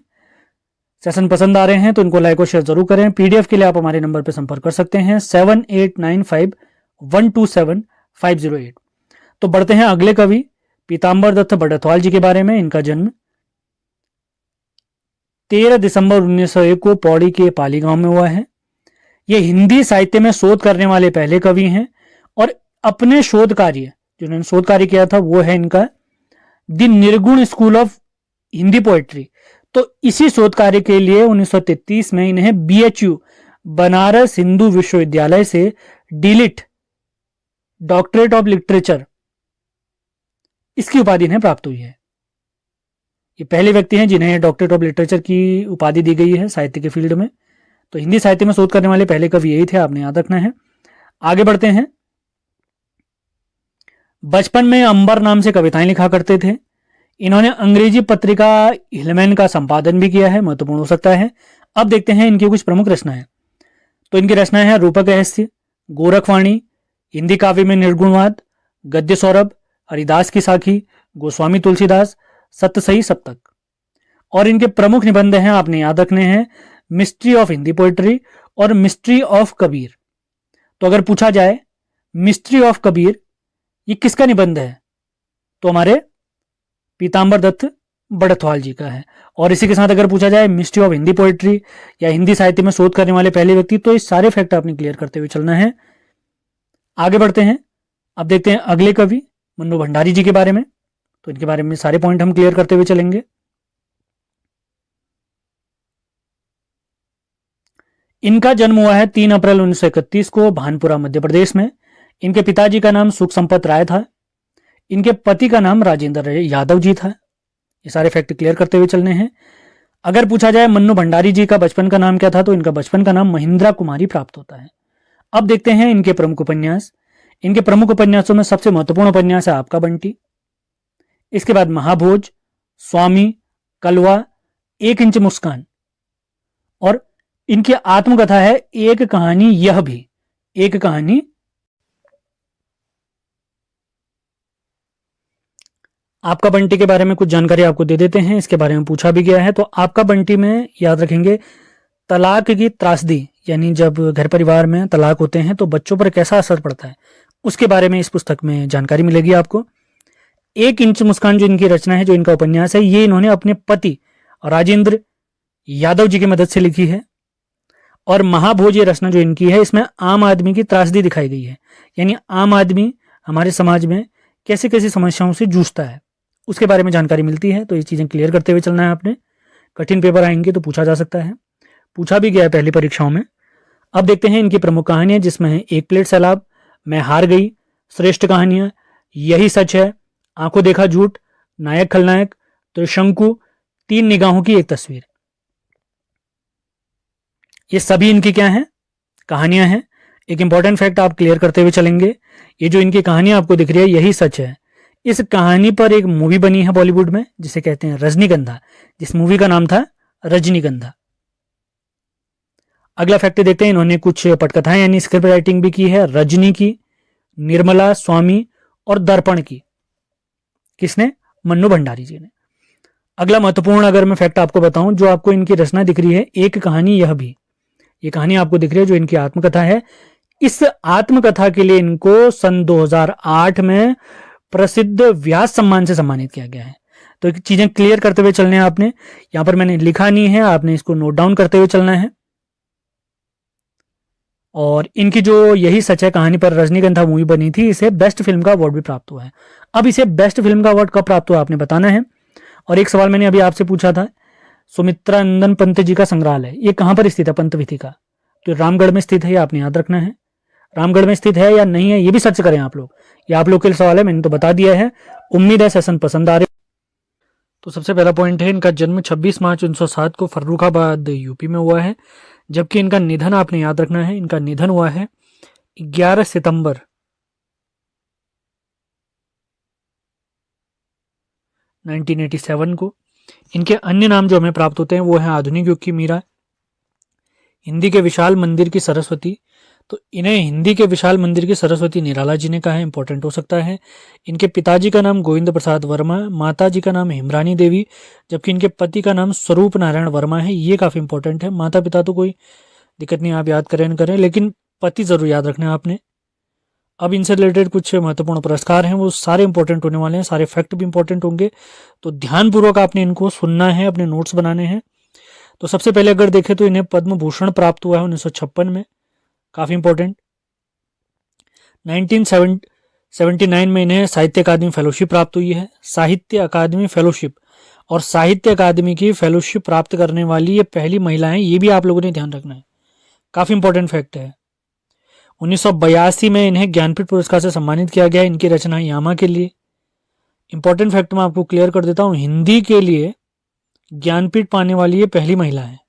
सेशन पसंद आ रहे हैं तो इनको लाइक और शेयर जरूर करें। पीडीएफ के लिए आप हमारे नंबर पर संपर्क कर सकते हैं 7895127508। तो बढ़ते हैं अगले कवि पीताम्बर दत्त बड़थवाल जी के बारे में। इनका जन्म 13 दिसंबर 1901 को पौड़ी के पाली गांव में हुआ है। ये हिंदी साहित्य में शोध करने वाले पहले कवि हैं, और अपने शोध कार्य जो इन्होंने शोध कार्य किया था वो है इनका द निर्गुण स्कूल ऑफ हिंदी पोएट्री। तो इसी शोध कार्य के लिए 1933 में इन्हें BHU बनारस हिंदू विश्वविद्यालय से डीलिट डॉक्टरेट ऑफ लिटरेचर इसकी उपाधि इन्हें प्राप्त हुई है। ये पहले व्यक्ति हैं जिन्हें डॉक्टरेट ऑफ लिटरेचर की उपाधि दी गई है साहित्य के फील्ड में। तो हिंदी साहित्य में शोध करने वाले पहले कवि यही थे, आपने याद रखना है। आगे बढ़ते हैं। बचपन में अंबर नाम से कविताएं लिखा करते थे। इन्होंने अंग्रेजी पत्रिका हिलमैन का संपादन भी किया है, महत्वपूर्ण हो सकता है। अब देखते हैं इनकी कुछ प्रमुख रचनाएं। तो इनकी रचनाएं हैं रूपक रहस्य, गोरखवाणी, हिंदी काव्य में निर्गुणवाद, गद्य सौरभ, हरिदास की साखी, गोस्वामी तुलसीदास, सतसई सप्तक। और इनके प्रमुख निबंध हैं, आपने याद रखने हैं, मिस्ट्री ऑफ हिंदी पोएट्री और मिस्ट्री ऑफ कबीर। तो अगर पूछा जाए मिस्ट्री ऑफ कबीर ये किसका निबंध है, तो हमारे पीताम्बर दत्त बड़थवाल जी का है। और इसी के साथ अगर पूछा जाए मिस्ट्री ऑफ हिंदी पोएट्री या हिंदी साहित्य में शोध करने वाले पहले व्यक्ति, तो ये सारे फैक्ट आपने क्लियर करते हुए चलना है। आगे बढ़ते हैं। अब देखते हैं अगले कवि मन्नू भंडारी जी के बारे में। तो इनके बारे में सारे पॉइंट हम क्लियर करते हुए चलेंगे। इनका जन्म हुआ है 3 अप्रैल 1931 को भानपुरा मध्य प्रदेश में। इनके पिताजी का नाम सुख संपत राय था। इनके पति का नाम राजेंद्र यादव जी था। ये सारे फैक्ट क्लियर करते हुए चलने हैं। अगर पूछा जाए मन्नू भंडारी जी का बचपन का नाम क्या था, तो इनका बचपन का नाम महिंद्रा कुमारी प्राप्त होता है। अब देखते हैं इनके प्रमुख उपन्यास। इनके प्रमुख उपन्यासों में सबसे महत्वपूर्ण उपन्यास है आपका बंटी। इसके बाद महाभोज, स्वामी, कलवा, 1 इंच मुस्कान, और इनकी आत्मकथा है एक कहानी यह भी, एक कहानी। आपका बंटी के बारे में कुछ जानकारी आपको दे देते हैं, इसके बारे में पूछा भी गया है। तो आपका बंटी में याद रखेंगे तलाक की त्रासदी, यानी जब घर परिवार में तलाक होते हैं तो बच्चों पर कैसा असर पड़ता है, उसके बारे में इस पुस्तक में जानकारी मिलेगी आपको। 1 इंच मुस्कान जो इनकी रचना है, जो इनका उपन्यास है, ये इन्होंने अपने पति राजेंद्र यादव जी की मदद से लिखी है। और महाभोज ये रचना जो इनकी है, इसमें आम आदमी की त्रासदी दिखाई गई है, यानी आम आदमी हमारे समाज में कैसे कैसी समस्याओं से जूझता है उसके बारे में जानकारी मिलती है। तो ये चीजें क्लियर करते हुए चलना है आपने। कठिन पेपर आएंगे तो पूछा जा सकता है, पूछा भी गया है पहली परीक्षाओं में। अब देखते हैं इनकी प्रमुख कहानियां, जिसमें है 1 प्लेट सैलाब, मैं हार गई, श्रेष्ठ कहानियां, यही सच है, आंखों देखा झूठ, नायक खलनायक, त्रिशंकु, 3 निगाहों की एक तस्वीर। ये सभी इनकी क्या हैं, कहानियां हैं। एक इंपॉर्टेंट फैक्ट आप क्लियर करते हुए चलेंगे, ये जो इनकी कहानियां आपको दिख रही है यही सच है, इस कहानी पर एक मूवी बनी है बॉलीवुड में जिसे कहते हैं रजनीगंधा, जिस मूवी का नाम था रजनीगंधा। अगला फैक्ट देखते हैं, इन्होंने कुछ पटकथाएं यानी स्क्रिप्ट राइटिंग भी की है। रजनी की, निर्मला, स्वामी और दर्पण की। किसने? मन्नू भंडारी जी ने। अगला महत्वपूर्ण अगर मैं फैक्ट आपको बताऊं, जो आपको इनकी रचना दिख रही है, एक कहानी यह भी, ये कहानी आपको दिख रही है जो इनकी आत्मकथा है। इस आत्मकथा के लिए इनको सन 2008 में प्रसिद्ध व्यास सम्मान से सम्मानित किया गया है। तो चीजें क्लियर करते हुए चलने हैं आपने, यहां पर मैंने लिखा नहीं है, आपने इसको नोट डाउन करते हुए चलना है। और इनकी जो यही सच है कहानी पर रजनीगंधा मूवी बनी थी, इसे बेस्ट फिल्म का अवार्ड भी प्राप्त हुआ है। अब इसे बेस्ट फिल्म का अवार्ड कब प्राप्त हुआ आपने बताना है। और एक सवाल मैंने अभी आपसे पूछा था, सुमित्रा नंदन पंत जी का संग्रहालय ये कहां पर स्थित है? पंत विथी का, तो रामगढ़ में स्थित है, ये आपने याद रखना है। रामगढ़ में स्थित है या नहीं है ये भी सर्च करें आप लोग, ये आप लोग के लिए सवाल है, मैंने तो बता दिया है। उम्मीद है सेशन पसंद आ रहे। तो सबसे पहला पॉइंट है, इनका जन्म 26 मार्च 1907 को फर्रुखाबाद यूपी में हुआ है, जबकि इनका निधन आपने याद रखना है, इनका निधन हुआ है 11 सितंबर 1987 को। इनके अन्य नाम जो हमें प्राप्त होते हैं वो है आधुनिक युग की मीरा, हिंदी के विशाल मंदिर की सरस्वती। तो इन्हें हिंदी के विशाल मंदिर की सरस्वती निराला जी ने कहा है, इंपॉर्टेंट हो सकता है। इनके पिताजी का नाम गोविंद प्रसाद वर्मा, माता जी का नाम हेमरानी देवी, जबकि इनके पति का नाम स्वरूप नारायण वर्मा है। ये काफी इंपॉर्टेंट है। माता पिता तो कोई दिक्कत नहीं, आप याद करें न करें, लेकिन पति जरूर याद रखना है आपने। अब इनसे रिलेटेड कुछ महत्वपूर्ण पुरस्कार हैं, वो सारे इंपॉर्टेंट होने वाले हैं, सारे फैक्ट भी इंपॉर्टेंट होंगे, तो ध्यानपूर्वक आपने इनको सुनना है, अपने नोट्स बनाने हैं। तो सबसे पहले अगर देखें तो इन्हें पद्म भूषण प्राप्त हुआ है 1956 में, काफी इंपॉर्टेंट। 1979 में इन्हें साहित्य अकादमी फेलोशिप प्राप्त हुई है। साहित्य अकादमी फेलोशिप, और साहित्य अकादमी की फेलोशिप प्राप्त करने वाली ये पहली महिला है, ये भी आप लोगों ने ध्यान रखना है, काफी इंपॉर्टेंट फैक्ट है। 1982 में इन्हें ज्ञानपीठ पुरस्कार से सम्मानित किया गया। इनकी रचना यामा के लिए। इंपॉर्टेंट फैक्ट मैं आपको क्लियर कर देता हूं, हिंदी के लिए ज्ञानपीठ पाने वाली ये पहली महिला है।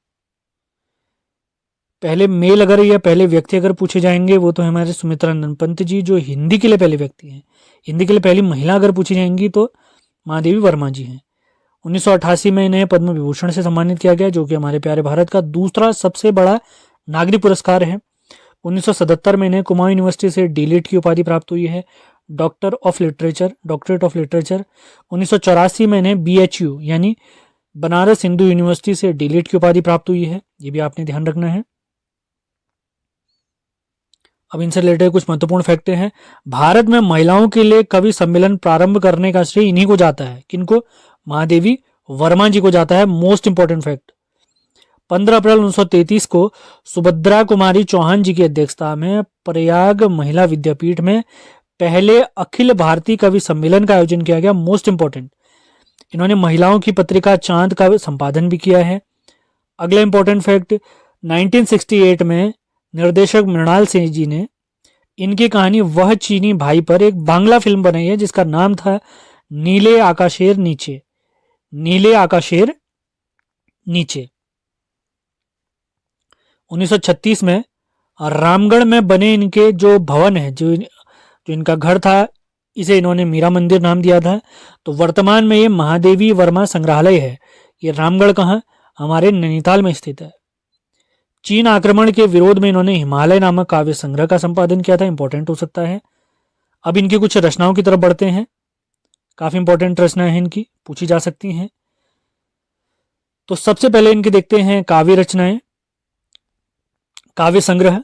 पहले मेल अगर या पहले व्यक्ति अगर पूछे जाएंगे वो तो हमारे सुमित्रा नंदन पंत जी, जो हिंदी के लिए पहले व्यक्ति हैं। हिंदी के लिए पहली महिला अगर पूछी जाएंगी तो महादेवी वर्मा जी हैं। 1988 में इन्हें पद्म विभूषण से सम्मानित किया गया, जो कि हमारे प्यारे भारत का दूसरा सबसे बड़ा नागरिक पुरस्कार है। 1977 में इन्हें कुमाऊं यूनिवर्सिटी से डीलिट की उपाधि प्राप्त हुई है, डॉक्टरेट ऑफ लिटरेचर। 1984 में इन्हें BHU यानी बनारस हिंदू यूनिवर्सिटी से डीलिट की उपाधि प्राप्त हुई है, ये भी आपने ध्यान रखना है। अब इनसे रिलेटेड कुछ महत्वपूर्ण फैक्ट हैं। भारत में महिलाओं के लिए कवि सम्मेलन प्रारंभ करने का श्रेय इन्हीं को जाता है। किनको? महादेवी वर्मा जी को जाता है। मोस्ट इंपॉर्टेंट फैक्ट, 15 अप्रैल 1933 को सुभद्रा कुमारी चौहान जी की अध्यक्षता में प्रयाग महिला विद्यापीठ में पहले अखिल भारतीय कवि सम्मेलन का आयोजन किया गया। मोस्ट इंपॉर्टेंट, इन्होंने महिलाओं की पत्रिका चांद का संपादन भी किया है। अगला इंपॉर्टेंट फैक्ट, 1968 में निर्देशक मृणाल सेन जी ने इनकी कहानी वह चीनी भाई पर एक बांग्ला फिल्म बनाई है, जिसका नाम था नीले आकाशेर नीचे। नीले आकाशेर नीचे। 1936 में रामगढ़ में बने इनके जो भवन है, जो इनका घर था, इसे इन्होंने मीरा मंदिर नाम दिया था। तो वर्तमान में ये महादेवी वर्मा संग्रहालय है। ये रामगढ़ कहाँ? हमारे नैनीताल में स्थित है। चीन आक्रमण के विरोध में इन्होंने हिमालय नामक काव्य संग्रह का संपादन किया था, इंपॉर्टेंट हो सकता है। अब इनकी कुछ रचनाओं की तरफ बढ़ते हैं, काफी इंपॉर्टेंट रचनाएं हैं इनकी, पूछी जा सकती हैं। तो सबसे पहले इनके देखते हैं काव्य रचनाएं, काव्य संग्रह।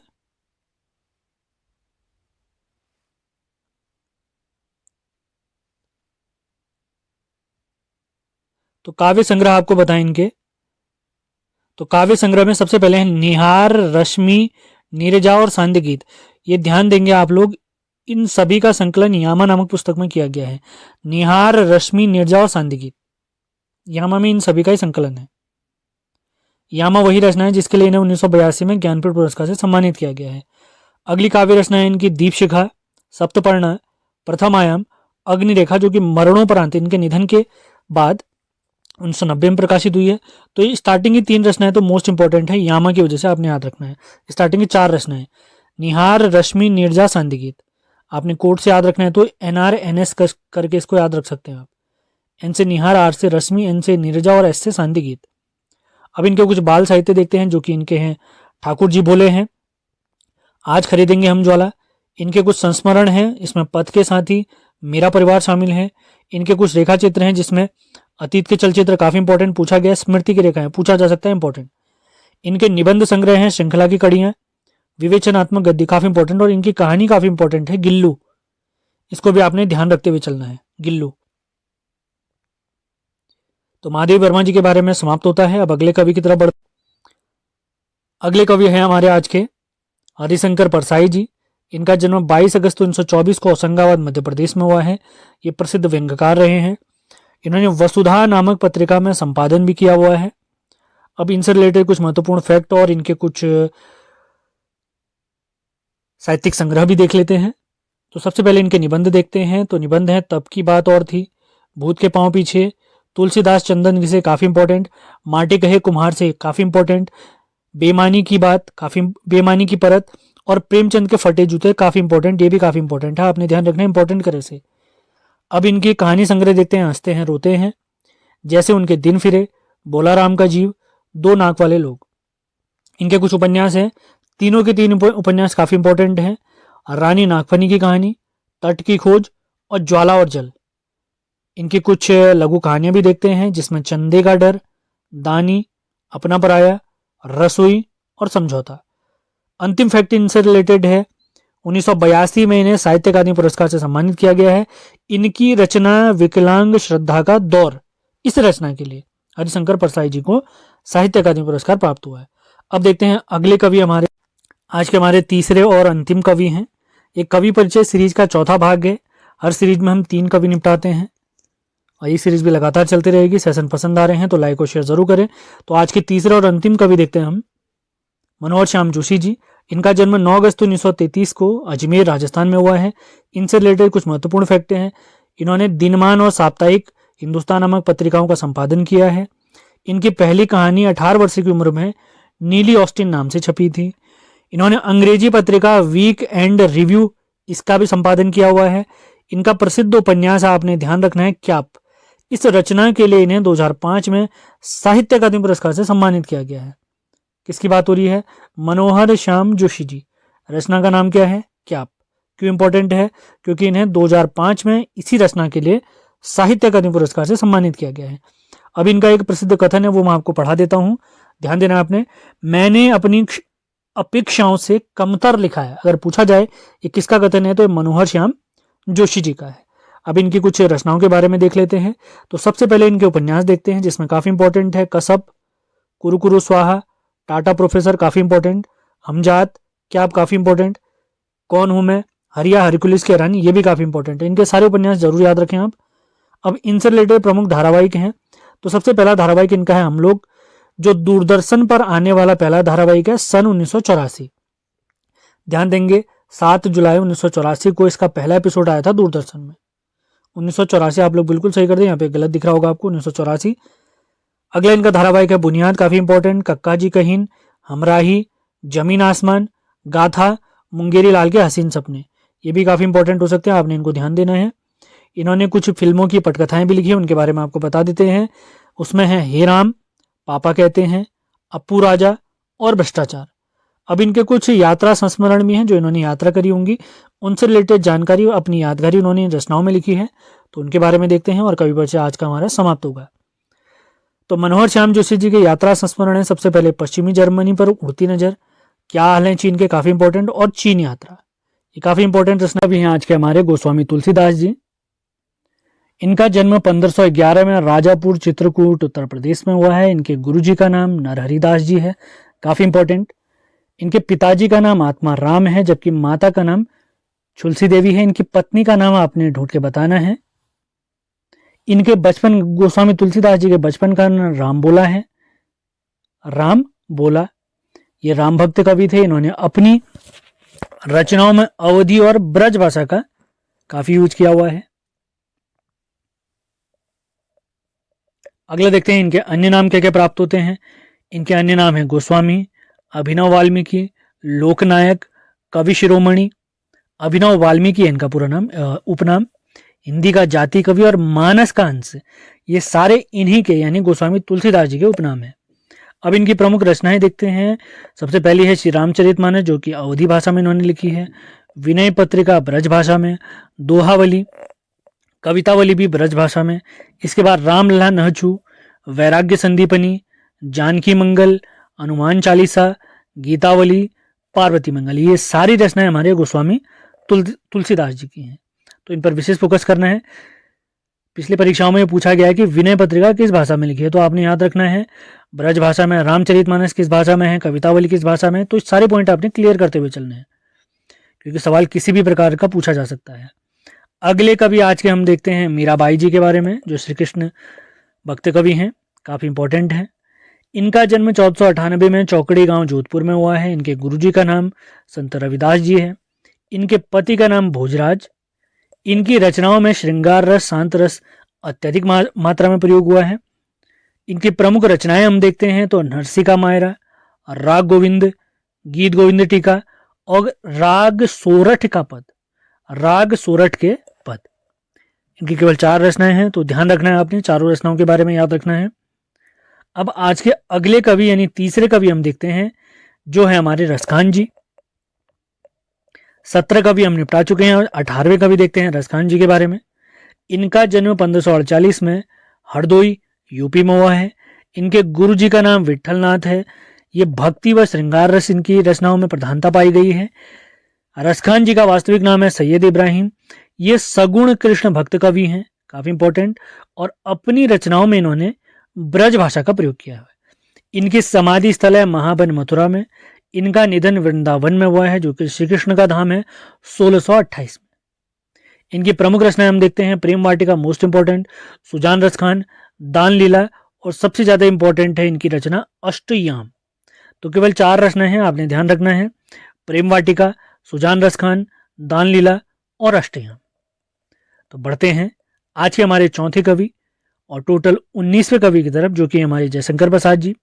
तो काव्य संग्रह आपको बताएं इनके, तो काव्य संग्रह में सबसे पहले है निहार, रश्मि, नीरजा और सांध्य गीत। ये ध्यान देंगे आप लोग, इन सभी का संकलन यामा नामक पुस्तक में किया गया है। निहार, रश्मि, नीरजा और सांध्य गीत, यामा में इन सभी का ही संकलन है। यामा वही रचना है जिसके लिए इन्हें 1982 में ज्ञानपीठ पुरस्कार से सम्मानित किया गया है। अगली काव्य रचना है इनकी दीपशिखा, सप्तपर्णा, प्रथम आयाम, अग्निरेखा, जो कि मरणोपरांत इनके निधन के बाद 1990 में प्रकाशित हुई है। तो ये स्टार्टिंग की 3 रचनाएं तो मोस्ट इंपॉर्टेंट है, यामा की वजह से आपने याद रखना है। स्टार्टिंग की 4 रचनाएं निहार, रश्मि, नीरजा, सांध्य गीत, आपने कोड से याद रखना है, तो NRNS करके इसको याद रख सकते हैं आप। एन से निहार, आर से रश्मि, एन से नीरजा और एस से सांध्य गीत। अब इनके कुछ बाल साहित्य देखते हैं जो कि इनके हैं ठाकुर जी बोले हैं, आज खरीदेंगे हम ज्वाला। इनके कुछ संस्मरण हैं, इसमें पथ के साथी, मेरा परिवार शामिल है। इनके कुछ रेखा चित्र हैं जिसमें अतीत के चलचित्र काफी इंपॉर्टेंट पूछा गया, स्मृति की रेखाएं पूछा जा सकता है इंपॉर्टेंट। इनके निबंध संग्रह हैं, श्रृंखला की कड़ियां, विवेचनात्मक गद्य काफी इंपॉर्टेंट, और इनकी कहानी काफी इंपॉर्टेंट है, गिल्लू। इसको भी आपने ध्यान रखते हुए चलना है, गिल्लू। तो महादेव वर्मा जी के बारे में समाप्त होता है। अब अगले कवि की तरफ बढ़। अगले कवि हैं हमारे आज के हरिशंकर परसाई जी। इनका जन्म 22 अगस्त 1924 को होशंगाबाद मध्य प्रदेश में हुआ है। ये प्रसिद्ध व्यंग्यकार रहे हैं। इन्होंने वसुधा नामक पत्रिका में संपादन भी किया हुआ है। अब इनसे रिलेटेड कुछ महत्वपूर्ण फैक्ट और इनके कुछ साहित्यिक संग्रह भी देख लेते हैं। तो सबसे पहले इनके निबंध देखते हैं। तो निबंध है तब की बात और थी, भूत के पांव पीछे, तुलसीदास चंदन से काफी इंपॉर्टेंट, माटी कहे कुम्हार से काफी इंपॉर्टेंट, बेमानी की बात काफी, बेमानी की परत, और प्रेमचंद के फटे जूते काफी इंपॉर्टेंट। ये भी काफी इंपॉर्टेंट है, आपने ध्यान रखना इंपॉर्टेंट करे से। अब इनकी कहानी संग्रह देखते हैं, हंसते हैं रोते हैं, जैसे उनके दिन फिरे, बोला राम का जीव, दो नाक वाले लोग। इनके कुछ उपन्यास हैं, तीनों के तीन उपन्यास काफी इंपॉर्टेंट हैं। रानी नागफनी की कहानी, तट की खोज, और ज्वाला और जल। इनकी कुछ लघु कहानियां भी देखते हैं, जिसमें चंदे का डर, दानी, अपना पराया, रसोई और समझौता। अंतिम फैक्ट इनसे रिलेटेड है, 1982 में इन्हें साहित्य अकादमी पुरस्कार से सम्मानित किया गया है। इनकी रचना विकलांग श्रद्धा का दौर, इस रचना के लिए हरिशंकर परसाई जी को साहित्य अकादमी पुरस्कार प्राप्त हुआ है। अब देखते हैं अगले कवि हमारे आज के हमारे तीसरे और अंतिम कवि हैं। एक कवि परिचय सीरीज का चौथा भाग है। हर सीरीज में हम 3 कवि निपटाते हैं और ये सीरीज भी लगातार चलती रहेगी। सेशन पसंद आ रहे हैं तो लाइक और शेयर जरूर करें। तो आज के तीसरे और अंतिम कवि देखते हैं हम, मनोहर श्याम जोशी जी। इनका जन्म 9 अगस्त 1933 को अजमेर राजस्थान में हुआ है। इनसे रिलेटेड कुछ महत्वपूर्ण फैक्ट हैं। इन्होंने दिनमान और साप्ताहिक हिंदुस्तान नामक पत्रिकाओं का संपादन किया है। इनकी पहली कहानी 18 वर्ष की उम्र में नीली ऑस्टिन नाम से छपी थी। इन्होंने अंग्रेजी पत्रिका वीक एंड रिव्यू, इसका भी संपादन किया हुआ है। इनका प्रसिद्ध उपन्यास आपने ध्यान रखना है, क्याप। इस रचना के लिए इन्हें 2005 में साहित्य अकादमी पुरस्कार से सम्मानित किया गया है। किसकी बात हो रही है? मनोहर श्याम जोशी जी। रचना का नाम क्या है? क्याप। क्यों इंपॉर्टेंट है? क्योंकि इन्हें 2005 में इसी रचना के लिए साहित्य अकादमी पुरस्कार से सम्मानित किया गया है। अब इनका एक प्रसिद्ध कथन है, वो मैं आपको पढ़ा देता हूं, ध्यान देना आपने। मैंने अपनी अपेक्षाओं से कमतर लिखा है। अगर पूछा जाए ये किसका कथन है तो ये मनोहर श्याम जोशी जी का है। अब इनकी कुछ रचनाओं के बारे में देख लेते हैं। तो सबसे पहले इनके उपन्यास देखते हैं, जिसमें काफी इंपॉर्टेंट है कसब, कुरुकुरु स्वाहा, टाटा प्रोफेसर काफी इंपॉर्टेंट, हमजात, क्याप काफी इंपॉर्टेंट, कौन हूं मैं, हरिया हरकुलिस की रानी, ये भी काफी इंपॉर्टेंट है। इनके सारे उपन्यास जरूर याद रखें आप। अब इनसे रिलेटेड प्रमुख धारावाहिक हैं। तो सबसे पहला धारावाहिक इनका है हम लोग, जो दूरदर्शन पर आने वाला पहला धारावाहिक है सन 1984। ध्यान देंगे 7 जुलाई 1984 को इसका पहला एपिसोड आया था दूरदर्शन में। 1984 आप लोग बिल्कुल सही कर दें, यहाँ पे गलत दिख रहा होगा आपको, 1984। अगला इनका धारावाहिक है बुनियाद, काफी इंपॉर्टेंट, कक्का जी कहीन, हमराही, जमीन आसमान, गाथा, मुंगेरी लाल के हसीन सपने, ये भी काफी इंपॉर्टेंट हो सकते हैं, आपने इनको ध्यान देना है। इन्होंने कुछ फिल्मों की पटकथाएं भी लिखी है, उनके बारे में आपको बता देते हैं। उसमें है हे राम, पापा कहते हैं, अप्पू राजा और भ्रष्टाचार। अब इनके कुछ यात्रा संस्मरण भी हैं, जो इन्होंने यात्रा करी होंगी, उनसे रिलेटेड जानकारी अपनी यादगारी उन्होंने रचनाओं में लिखी है, तो उनके बारे में देखते हैं और कवि परिचय आज का हमारा समाप्त होगा। तो मनोहर श्याम जोशी जी के यात्रा संस्मरण है। सबसे पहले पश्चिमी जर्मनी पर उड़ती नजर, क्या हाल है चीन के, काफी इंपॉर्टेंट, और चीन यात्रा, ये काफी इंपॉर्टेंट रचना भी है आज के हमारे गोस्वामी तुलसीदास जी। इनका जन्म 1511 में राजापुर चित्रकूट उत्तर प्रदेश में हुआ है। इनके गुरुजी का नाम नरहरिदास जी है, काफी इंपॉर्टेंट। इनके पिताजी का नाम आत्मा राम है, जबकि माता का नाम तुलसी देवी है। इनकी पत्नी का नाम आपने ढूंढ के बताना है। इनके बचपन, गोस्वामी तुलसीदास जी के बचपन का नाम राम बोला है, राम बोला। ये राम भक्त कवि थे। इन्होंने अपनी रचनाओं में अवधी और ब्रज भाषा का काफी यूज किया हुआ है। अगला देखते हैं इनके अन्य नाम क्या क्या प्राप्त होते हैं। इनके अन्य नाम है गोस्वामी, अभिनव वाल्मीकि, लोकनायक, कवि शिरोमणि। अभिनव वाल्मीकि है इनका पूरा नाम, उपनाम, हिंदी का जाति कवि और मानस का अंश, ये सारे इन्हीं के यानी गोस्वामी तुलसीदास जी के उपनाम है। अब इनकी प्रमुख रचनाएं देखते हैं। सबसे पहली है श्री रामचरितमानस, जो कि अवधी भाषा में इन्होंने लिखी है। विनय पत्रिका ब्रज भाषा में। दोहावली, कवितावली भी ब्रज भाषा में। इसके बाद रामलला नहचू, वैराग्य संदीपनी, जानकी मंगल, हनुमान चालीसा, गीतावली, पार्वती मंगल, ये सारी रचनाएं हमारे गोस्वामी तुलसीदास जी की हैं। तो इन पर विशेष फोकस करना है। पिछली परीक्षाओं में पूछा गया है कि विनय पत्रिका किस भाषा में लिखी है, तो आपने याद रखना है ब्रज भाषा में। रामचरितमानस किस भाषा में है, कवितावली किस भाषा में। तो सारे पॉइंट आपने क्लियर करते हुए चलने हैं, क्योंकि सवाल किसी भी प्रकार का पूछा जा सकता है। अगले कवि आज के हम देखते हैं मीराबाई जी के बारे में, जो श्री कृष्ण भक्त कवि हैं, काफ़ी इंपॉर्टेंट है। इनका जन्म 1498 में चौकड़ी गांव जोधपुर में हुआ है। इनके गुरुजी का नाम संत रविदास जी है। इनके पति का नाम भोजराज। इनकी रचनाओं में श्रृंगार रस, शांत रस अत्यधिक मात्रा में प्रयोग हुआ है। इनकी प्रमुख रचनाएं हम देखते हैं तो नरसिका मायरा, राग गोविंद, गीत गोविंद टीका और राग सोरठ का पद, राग सोरठ के पद। इनकी केवल 4 रचनाएं हैं, तो ध्यान रखना है आपने, चारों रचनाओं के बारे में याद रखना है। अब आज के अगले कवि यानी तीसरे कवि हम देखते हैं, जो है हमारे रसखान जी। 17 कवि हम निपटा चुके हैं और 18वें कवि देखते हैं रसखान जी के बारे में। इनका जन्म 1548 में हरदोई यूपी में हुआ है। इनके गुरु जी का नाम विठलनाथ है। ये भक्ति व श्रृंगार रस इनकी रचनाओं में प्रधानता पाई गई है। रसखान जी का वास्तविक नाम है सैयद इब्राहिम। ये सगुण कृष्ण भक्त कवि हैं, काफी इंपॉर्टेंट, और अपनी रचनाओं में इन्होंने ब्रज भाषा का प्रयोग किया है। इनकी समाधि स्थल है महाबन मथुरा में। इनका निधन वृंदावन में हुआ है, जो कि श्री कृष्ण का धाम है, 1628 में। इनकी प्रमुख रचनाएं हम देखते हैं प्रेम वाटिका मोस्ट इंपॉर्टेंट, सुजान रसखान, दान लीला, और सबसे ज्यादा इंपॉर्टेंट है इनकी रचना अष्टयाम। तो केवल 4 रचनाएं हैं, आपने ध्यान रखना है, प्रेम वाटिका, सुजान रसखान, दान लीला और अष्टयाम। तो बढ़ते हैं आज के हमारे चौथे कवि और टोटल 19वें कवि की तरफ, जो कि हमारे जयशंकर प्रसाद जी।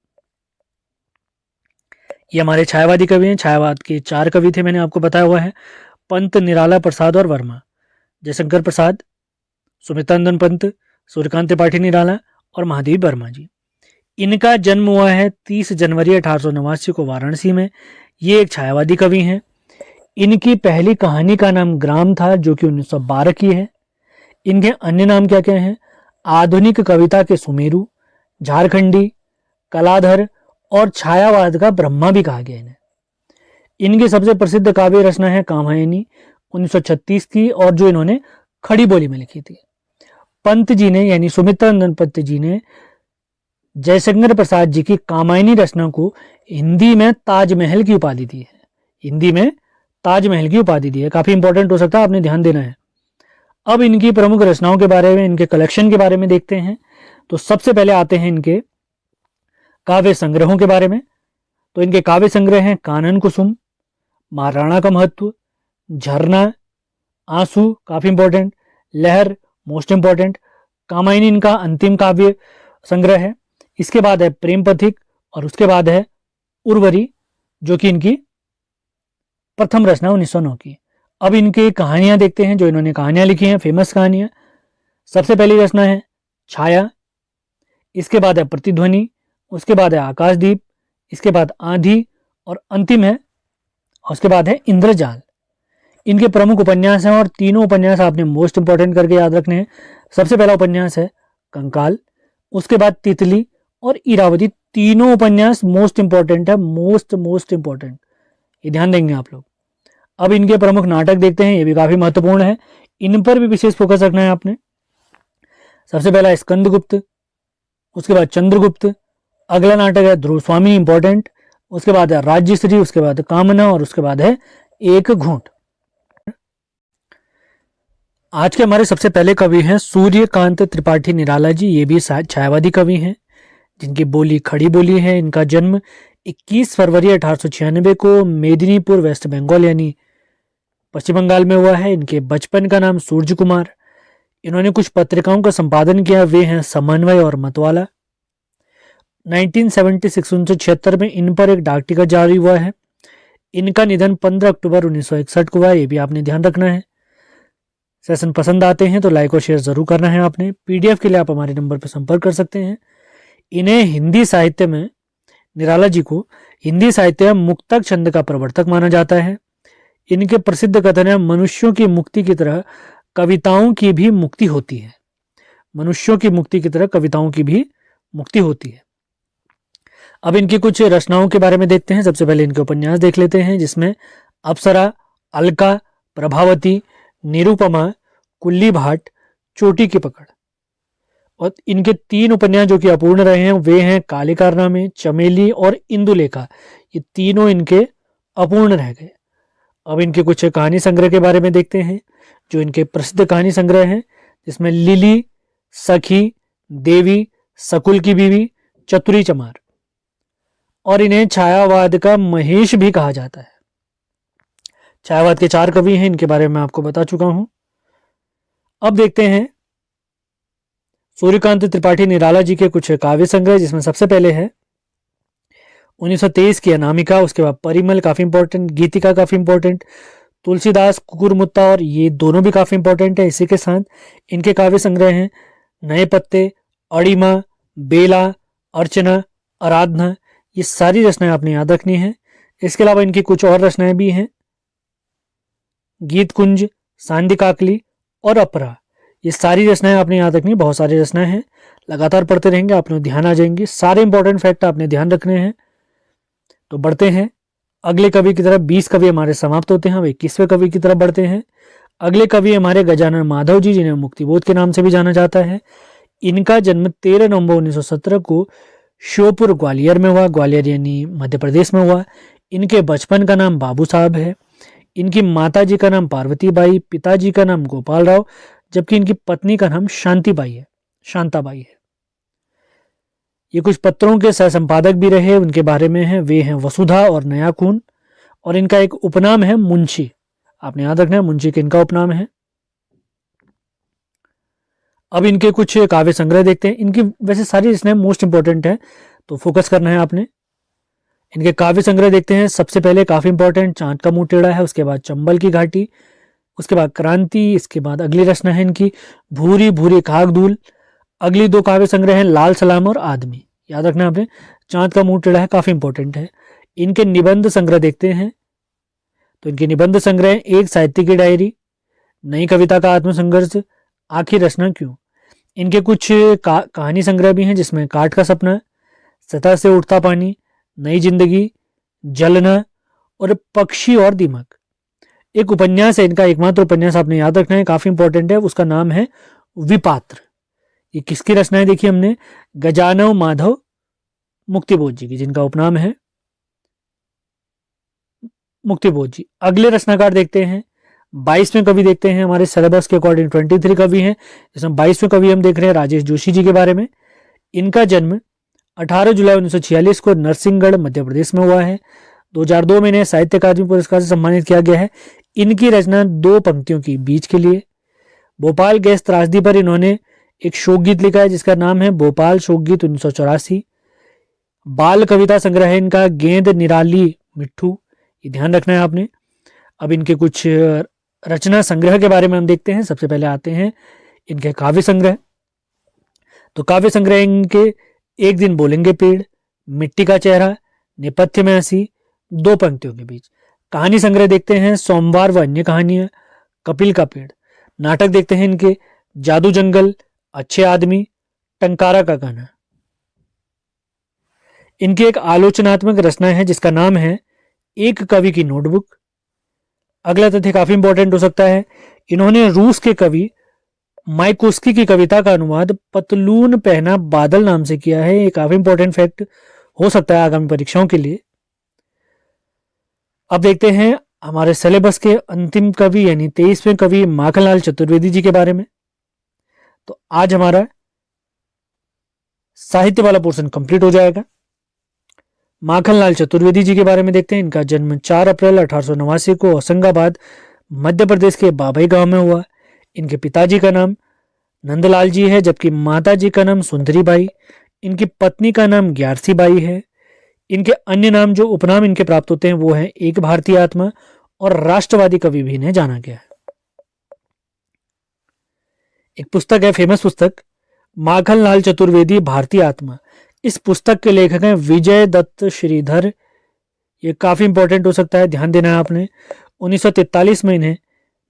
ये हमारे छायावादी कवि हैं। छायावाद के 4 कवि थे, मैंने आपको बताया हुआ है, पंत, निराला, प्रसाद और वर्मा। जयशंकर प्रसाद, सुमित्रानंदन पंत, सूर्यकांत त्रिपाठी निराला और महादेव वर्मा जी। इनका जन्म हुआ है 30 जनवरी 1889 को वाराणसी में। ये एक छायावादी कवि हैं। इनकी पहली कहानी का नाम ग्राम था, जो कि 1912 की है। इनके अन्य नाम क्या क्या हैं? आधुनिक कविता के सुमेरु, झारखंडी, कलाधर और छायावाद का ब्रह्मा भी कहा गया इन्हें। इनकी सबसे प्रसिद्ध काव्य रचना है कामायनी, 1936 की, और जो इन्होंने खड़ी बोली में लिखी थी। पंत जी ने यानी सुमित्रानंदन पंत जी ने जयशंकर प्रसाद जी की कामायनी रचना को हिंदी में ताजमहल की उपाधि दी है। हिंदी में ताजमहल की उपाधि दी है, काफी इंपॉर्टेंट हो सकता है, आपने ध्यान देना है। अब इनकी प्रमुख रचनाओं के बारे में, इनके कलेक्शन के बारे में देखते हैं। तो सबसे पहले आते हैं इनके काव्य संग्रहों के बारे में। तो इनके काव्य संग्रह हैं कानन कुसुम, महाराणा का महत्व, झरना, आंसू, काफी इंपॉर्टेंट, लहर, मोस्ट इंपॉर्टेंट, कामायनी इनका अंतिम काव्य संग्रह है। इसके बाद है प्रेम पथिक और उसके बाद है उर्वरी, जो कि इनकी प्रथम रचना 1909 की। अब इनकी कहानियां देखते हैं, जो इन्होंने कहानियां लिखी हैं, फेमस कहानियां। सबसे पहली रचना है छाया, इसके बाद है प्रतिध्वनि, उसके बाद है आकाशदीप, इसके बाद आंधी और अंतिम है, उसके बाद है इंद्रजाल। इनके प्रमुख उपन्यास हैं और तीनों उपन्यास आपने मोस्ट इंपॉर्टेंट करके याद रखने हैं। सबसे पहला उपन्यास है कंकाल, उसके बाद तितली और इरावती। तीनों उपन्यास मोस्ट इंपॉर्टेंट है, मोस्ट इंपॉर्टेंट, ये ध्यान देंगे आप लोग। अब इनके प्रमुख नाटक देखते हैं, ये भी काफी महत्वपूर्ण है, इन पर भी विशेष फोकस रखना है आपने। सबसे पहला है स्कंदगुप्त, उसके बाद चंद्रगुप्त, अगला नाटक है ध्रुव स्वामी, इंपॉर्टेंट, उसके बाद है राज्यश्री, उसके बाद कामना और उसके बाद है एक घूंट। आज के हमारे सबसे पहले कवि हैं सूर्यकांत त्रिपाठी निराला जी। ये भी छायावादी कवि हैं, जिनकी बोली खड़ी बोली है। इनका जन्म 21 फरवरी 1896 को मेदिनीपुर, वेस्ट बंगाल यानी पश्चिम बंगाल में हुआ है। इनके बचपन का नाम सूर्य कुमार। इन्होंने कुछ पत्रिकाओं का संपादन किया, वे हैं समन्वय और मतवाला। 1976 में इन पर एक डाक टिकट जारी हुआ है। इनका निधन 15 अक्टूबर 1961 को हुआ, ये भी आपने ध्यान रखना है। सेशन पसंद आते हैं तो लाइक और शेयर जरूर करना है आपने। पीडीएफ के लिए आप हमारे नंबर पर संपर्क कर सकते हैं। इन्हें हिंदी साहित्य में निराला जी को हिंदी साहित्य में मुक्तक छंद का प्रवर्तक माना जाता है। इनके प्रसिद्ध कथन है, मनुष्यों की मुक्ति की तरह कविताओं की भी मुक्ति होती है। मनुष्यों की मुक्ति की तरह कविताओं की भी मुक्ति होती है। अब इनकी कुछ रचनाओं के बारे में देखते हैं। सबसे पहले इनके उपन्यास देख लेते हैं, जिसमें अप्सरा, अलका, प्रभावती, निरुपमा, कुल्ली भाट, चोटी की पकड़। और इनके 3 उपन्यास जो कि अपूर्ण रहे हैं वे हैं काले कारनामे, चमेली और इंदुलेखा। ये तीनों इनके अपूर्ण रह गए। अब इनके कुछ कहानी संग्रह के बारे में देखते हैं, जो इनके प्रसिद्ध कहानी संग्रह हैं, जिसमें लिली, सखी, देवी, सकुल की बीवी, चतुरी चमार। और इन्हें छायावाद का महेश भी कहा जाता है। छायावाद के 4 कवि हैं, इनके बारे में आपको बता चुका हूं। अब देखते हैं सूर्यकांत त्रिपाठी निराला जी के कुछ काव्य संग्रह, जिसमें सबसे पहले है 1923 की अनामिका, उसके बाद परिमल काफी इंपॉर्टेंट, गीतिका काफी इंपॉर्टेंट, तुलसीदास, कुकुरमुत्ता, और ये दोनों भी काफी इंपॉर्टेंट है। इसी के साथ इनके काव्य संग्रह हैं नए पत्ते, अड़िमा, बेला, अर्चना, आराधना। ये सारी रचनाएं आपने याद रखनी है। इसके अलावा इनकी कुछ और रचनाएं भी हैं, गीत कुंज, सांदी काकली और अपरा। ये सारी रचनाएं आपने याद रखनी है। बहुत सारी रचनाएं हैं, लगातार पढ़ते रहेंगे, आपने ध्यान आ जाएंगी। सारे इंपॉर्टेंट फैक्ट आपने ध्यान रखने हैं। तो बढ़ते हैं अगले कवि की तरफ। 20 कवि हमारे समाप्त होते हैं, अब 21वें कवि की तरफ बढ़ते हैं। अगले कवि हमारे गजानन माधव जी, जिन्हें मुक्तिबोध के नाम से भी जाना जाता है। इनका जन्म 13 नवंबर 1917 को श्योपुर ग्वालियर में हुआ, ग्वालियर यानी मध्य प्रदेश में हुआ। इनके बचपन का नाम बाबू साहब है। इनकी माता जी का नाम पार्वती बाई, पिताजी का नाम गोपाल राव, जबकि इनकी पत्नी का नाम शांताबाई है। ये कुछ पत्रों के सह संपादक भी रहे, उनके बारे में है, वे हैं वसुधा और नया खून। और इनका एक उपनाम है मुंशी, आपने याद रखना है, मुंशी के इनका उपनाम है। अब इनके कुछ काव्य संग्रह देखते हैं। इनकी वैसे सारी रचनाएं मोस्ट इंपॉर्टेंट है, तो फोकस करना है आपने। इनके काव्य संग्रह देखते हैं। सबसे पहले काफी इंपॉर्टेंट चांद का मुंह टेढ़ा है, उसके बाद चंबल की घाटी, उसके बाद क्रांति, इसके बाद अगली रचना है इनकी भूरी भूरी खाकधूल। अगली 2 काव्य संग्रह हैं लाल सलाम और आदमी। याद रखना आपने, चांद का मुंह टेढ़ा है काफी इंपॉर्टेंट है। इनके निबंध संग्रह देखते हैं। तो इनके निबंध संग्रह एक साहित्य की डायरी, नई कविता का आत्मसंघर्ष, आखिर रचना क्यों। इनके कुछ कहानी संग्रह भी हैं, जिसमें काठ का सपना, सतह से उठता पानी, नई जिंदगी, जलना और पक्षी और दीमक। एक उपन्यास है इनका, एकमात्र उपन्यास आपने याद रखना है, काफी इंपॉर्टेंट है, उसका नाम है विपात्र। ये किसकी रचनाएं देखी हमने, गजानन माधव मुक्तिबोध जी की, जिनका उपनाम है मुक्तिबोध जी। अगले रचनाकार देखते हैं, 22वें कवि देखते हैं। हमारे सिलेबस के अकॉर्डिंग 23 कवि हैं, जिसमें 22वें कवि हम देख रहे हैं राजेश जोशी जी के बारे में। इनका जन्म 18 जुलाई 1946 को नरसिंहगढ़ मध्य प्रदेश में हुआ है। 2002 में इन्हें साहित्य अकादमी पुरस्कार से सम्मानित किया गया है। इनकी रचना 2 पंक्तियों की बीच के लिए। भोपाल गैस त्रासदी पर इन्होंने एक शोक गीत लिखा है, जिसका नाम है भोपाल शोक गीत 1984। बाल कविता संग्रह है इनका गेंद निराली मिट्ठू, ये ध्यान रखना है आपने। अब इनके कुछ रचना संग्रह के बारे में हम देखते हैं। सबसे पहले आते हैं इनके काव्य संग्रह। तो काव्य संग्रह इनके एक दिन बोलेंगे पेड़, मिट्टी का चेहरा, नेपथ्य में हंसी, 2 पंक्तियों के बीच। कहानी संग्रह देखते हैं सोमवार व अन्य कहानियां, कपिल का पेड़। नाटक देखते हैं इनके जादू जंगल, अच्छे आदमी, टंकारा का गाना। इनकी एक आलोचनात्मक रचना है, जिसका नाम है एक कवि की नोटबुक। अगला तथ्य काफी इंपॉर्टेंट हो सकता है, इन्होंने रूस के कवि माइकोस्की की कविता का अनुवाद पतलून पहना बादल नाम से किया है। ये काफी इंपॉर्टेंट फैक्ट हो सकता है आगामी परीक्षाओं के लिए। अब देखते हैं हमारे सिलेबस के अंतिम कवि यानी 23वें कवि माखनलाल चतुर्वेदी जी के बारे में। तो आज हमारा साहित्य वाला पोर्शन कंप्लीट हो जाएगा। माखनलाल चतुर्वेदी जी के बारे में देखते हैं। इनका जन्म 4 अप्रैल 1889 को होशंगाबाद मध्य प्रदेश के बाबई गांव में हुआ। इनके पिताजी का नाम नंदलाल जी है, जबकि माता जी का नाम सुंदरी बाई। इनकी पत्नी का नाम ग्यारसी बाई है। इनके अन्य नाम जो उपनाम इनके प्राप्त होते हैं वो है एक भारतीय आत्मा और राष्ट्रवादी कवि भी इन्हें जाना गया है। एक पुस्तक है फेमस पुस्तक माखनलाल चतुर्वेदी भारतीय आत्मा। इस पुस्तक के लेखक हैं विजय दत्त श्रीधर। ये काफी इंपॉर्टेंट हो सकता है, ध्यान देना है आपने। 1943 में इन्हें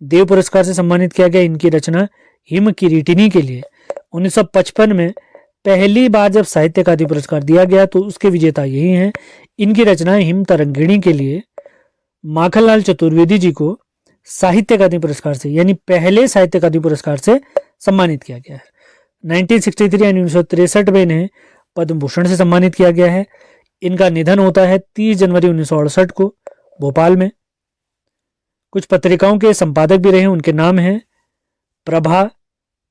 देव पुरस्कार से सम्मानित किया गया इनकी रचना हिम किरीटिनी के लिए। 1955 में पहली बार जब साहित्य अकादमी पुरस्कार दिया गया तो उसके विजेता यही हैं। इनकी रचना हिम तरंगिणी के लिए माखनलाल चतुर्वेदी जी को साहित्य अकादमी पुरस्कार से, यानी पहले साहित्य अकादमी पुरस्कार से सम्मानित किया गया है। 1963 यानी 1963 में इन्हें पद्म भूषण से सम्मानित किया गया है। इनका निधन होता है 30 जनवरी 1968 को भोपाल में। कुछ पत्रिकाओं के संपादक भी रहे, उनके नाम हैं प्रभा,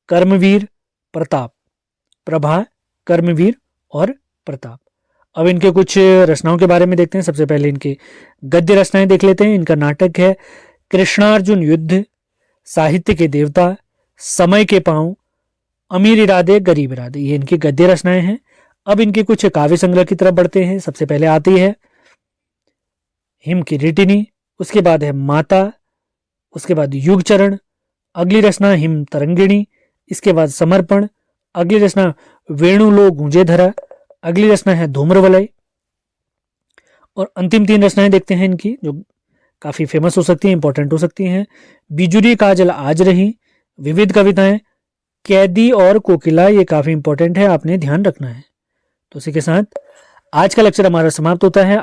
कर्मवीर, प्रताप। प्रभा, कर्मवीर और प्रताप। अब इनके कुछ रचनाओं के बारे में देखते हैं। सबसे पहले इनके गद्य रचनाएं देख लेते हैं। इनका नाटक है कृष्णार्जुन युद्ध, साहित्य के देवता, समय के पांव, अमीर इरादे गरीब इरादे, ये इनकी गद्य रचनाएं हैं। अब इनके कुछ काव्य संग्रह की तरफ बढ़ते हैं। सबसे पहले आती है हिम किरीटिनी, उसके बाद है माता, उसके बाद युग चरण, अगली रचना हिम तरंगिणी, इसके बाद समर्पण, अगली रचना वेणु लो गूंजे धरा, अगली रचना है धूम्रवलय, और अंतिम 3 रचनाएं देखते हैं इनकी जो काफी फेमस हो सकती हैं, इंपॉर्टेंट हो सकती हैं। बिजुरी काजल आज रही, विविध कविताएं, कैदी और कोकिला, ये काफी इंपॉर्टेंट है, आपने ध्यान रखना है। तो इसी के साथ आज का लेक्चर हमारा समाप्त होता है।